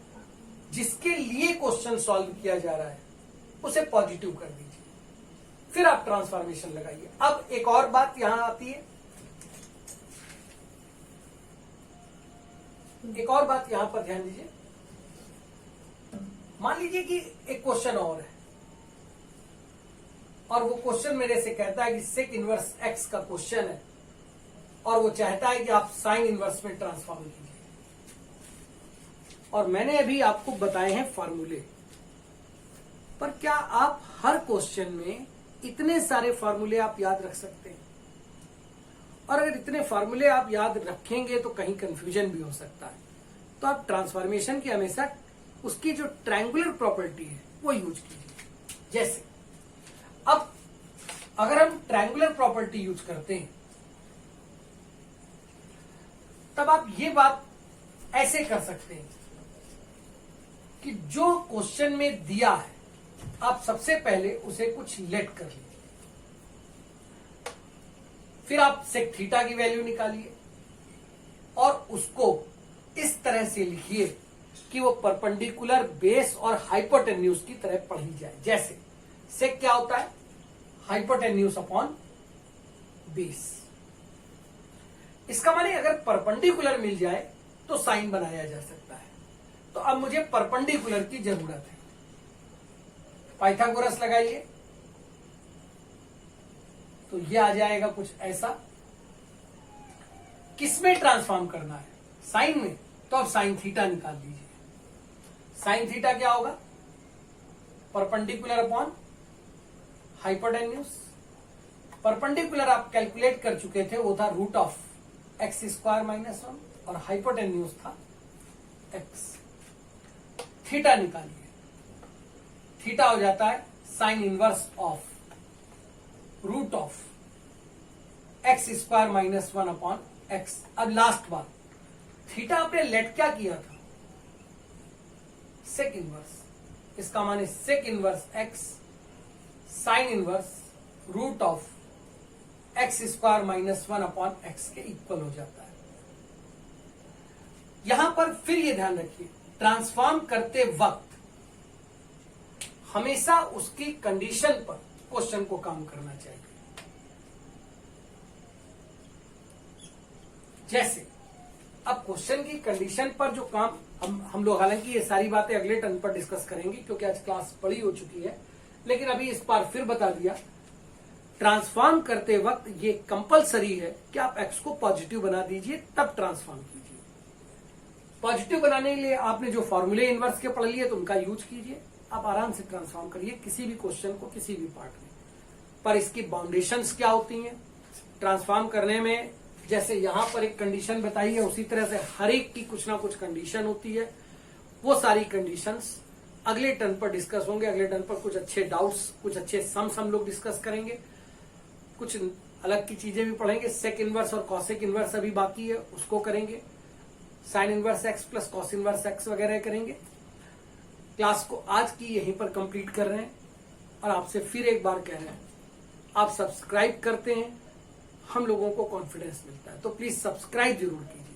जिसके लिए क्वेश्चन सॉल्व किया जा रहा है उसे पॉजिटिव कर दीजिए, फिर आप ट्रांसफॉर्मेशन लगाइए। अब एक और बात यहां आती है, एक और बात यहां पर ध्यान दीजिए। मान लीजिए कि एक क्वेश्चन और है और वो क्वेश्चन मेरे से कहता है कि सेक इनवर्स एक्स का क्वेश्चन है और वो चाहता है कि आप साइन इनवर्स में ट्रांसफॉर्म कीजिए। और मैंने अभी आपको बताए हैं फॉर्मूले, पर क्या आप हर क्वेश्चन में इतने सारे फॉर्मूले आप याद रख सकते हैं? और अगर इतने फॉर्मूले आप याद रखेंगे तो कहीं कंफ्यूजन भी हो सकता है। तो आप ट्रांसफॉर्मेशन की हमेशा उसकी जो ट्रायंगुलर प्रॉपर्टी है वो यूज कीजिए। जैसे अब अगर हम ट्रायंगुलर प्रॉपर्टी यूज करते हैं तब आप ये बात ऐसे कर सकते हैं कि जो क्वेश्चन में दिया है आप सबसे पहले उसे कुछ लेट कर लीजिए, फिर आप सेक थीटा की वैल्यू निकालिए और उसको इस तरह से लिखिए कि वो परपेंडिकुलर बेस और हाइपोटेन्यूज की तरह पढ़ी जाए। जैसे सेक क्या होता है? Hypotenuse upon base. इसका माने अगर परपेंडिकुलर मिल जाए तो साइन बनाया जा सकता है। तो अब मुझे परपेंडिकुलर की जरूरत है। पाइथागोरस लगाइए तो ये आ जाएगा कुछ ऐसा। किसमें ट्रांसफॉर्म करना है? साइन में। तो अब साइन थीटा निकाल लीजिए। साइन थीटा क्या होगा? Perpendicular upon hypotenuse. परपेंडिकुलर आप कैलकुलेट कर चुके थे, वो था √(x² - 1) और हाइपोटेन्यूज था x। थीटा निकालिए। थीटा हो जाता है sine inverse of √(x² - 1)(x). अब लास्ट बात, थीटा आपने लेट क्या किया था? Sec inverse. इसका माने sec inverse x sine inverse √(x² - 1)(x) के इक्वल हो जाता है। यहां पर फिर ये ध्यान रखिए, ट्रांसफॉर्म करते वक्त हमेशा उसकी कंडीशन पर क्वेश्चन को काम करना चाहिए। जैसे अब क्वेश्चन की कंडीशन पर जो काम हम लोग, हालांकि ये सारी बातें अगले टर्न पर डिस्कस करेंगे क्योंकि आज क्लास बड़ी हो चुकी है, लेकिन अभी इस बार फिर बता दिया, ट्रांसफॉर्म करते वक्त ये कंपलसरी है कि आप x को पॉजिटिव बना दीजिए तब ट्रांसफॉर्म कीजिए। पॉजिटिव बनाने के लिए आपने जो फॉर्मूले इनवर्स के पढ़ लिए तो उनका यूज कीजिए, आप आराम से ट्रांसफॉर्म करिए किसी भी क्वेश्चन को किसी भी पार्ट में। पर इसकी बाउंडेशंस क्या होती हैं ट्रांसफॉर्म करने में? जैसे यहां पर एक कंडीशन बताई है, उसी तरह से हर एक की कुछ ना कुछ कंडीशन होती है। वो सारी कंडीशंस अगले टर्न पर डिस्कस होंगे। अगले टर्न पर कुछ अच्छे डाउट्स, कुछ अच्छे सम्स हम लोग डिस्कस करेंगे, कुछ अलग की चीजें भी पढ़ेंगे। सेक इनवर्स और कॉसेक इनवर्स अभी बाकी है, उसको करेंगे। Sign inverse x plus cos inverse x वगैरह करेंगे। क्लास को आज की यहीं पर कंप्लीट कर रहे हैं और आपसे फिर एक बार कह रहे हैं, आप सब्सक्राइब करते हैं, हम लोगों को कॉन्फिडेंस मिलता है, तो प्लीज सब्सक्राइब जरूर कीजिए।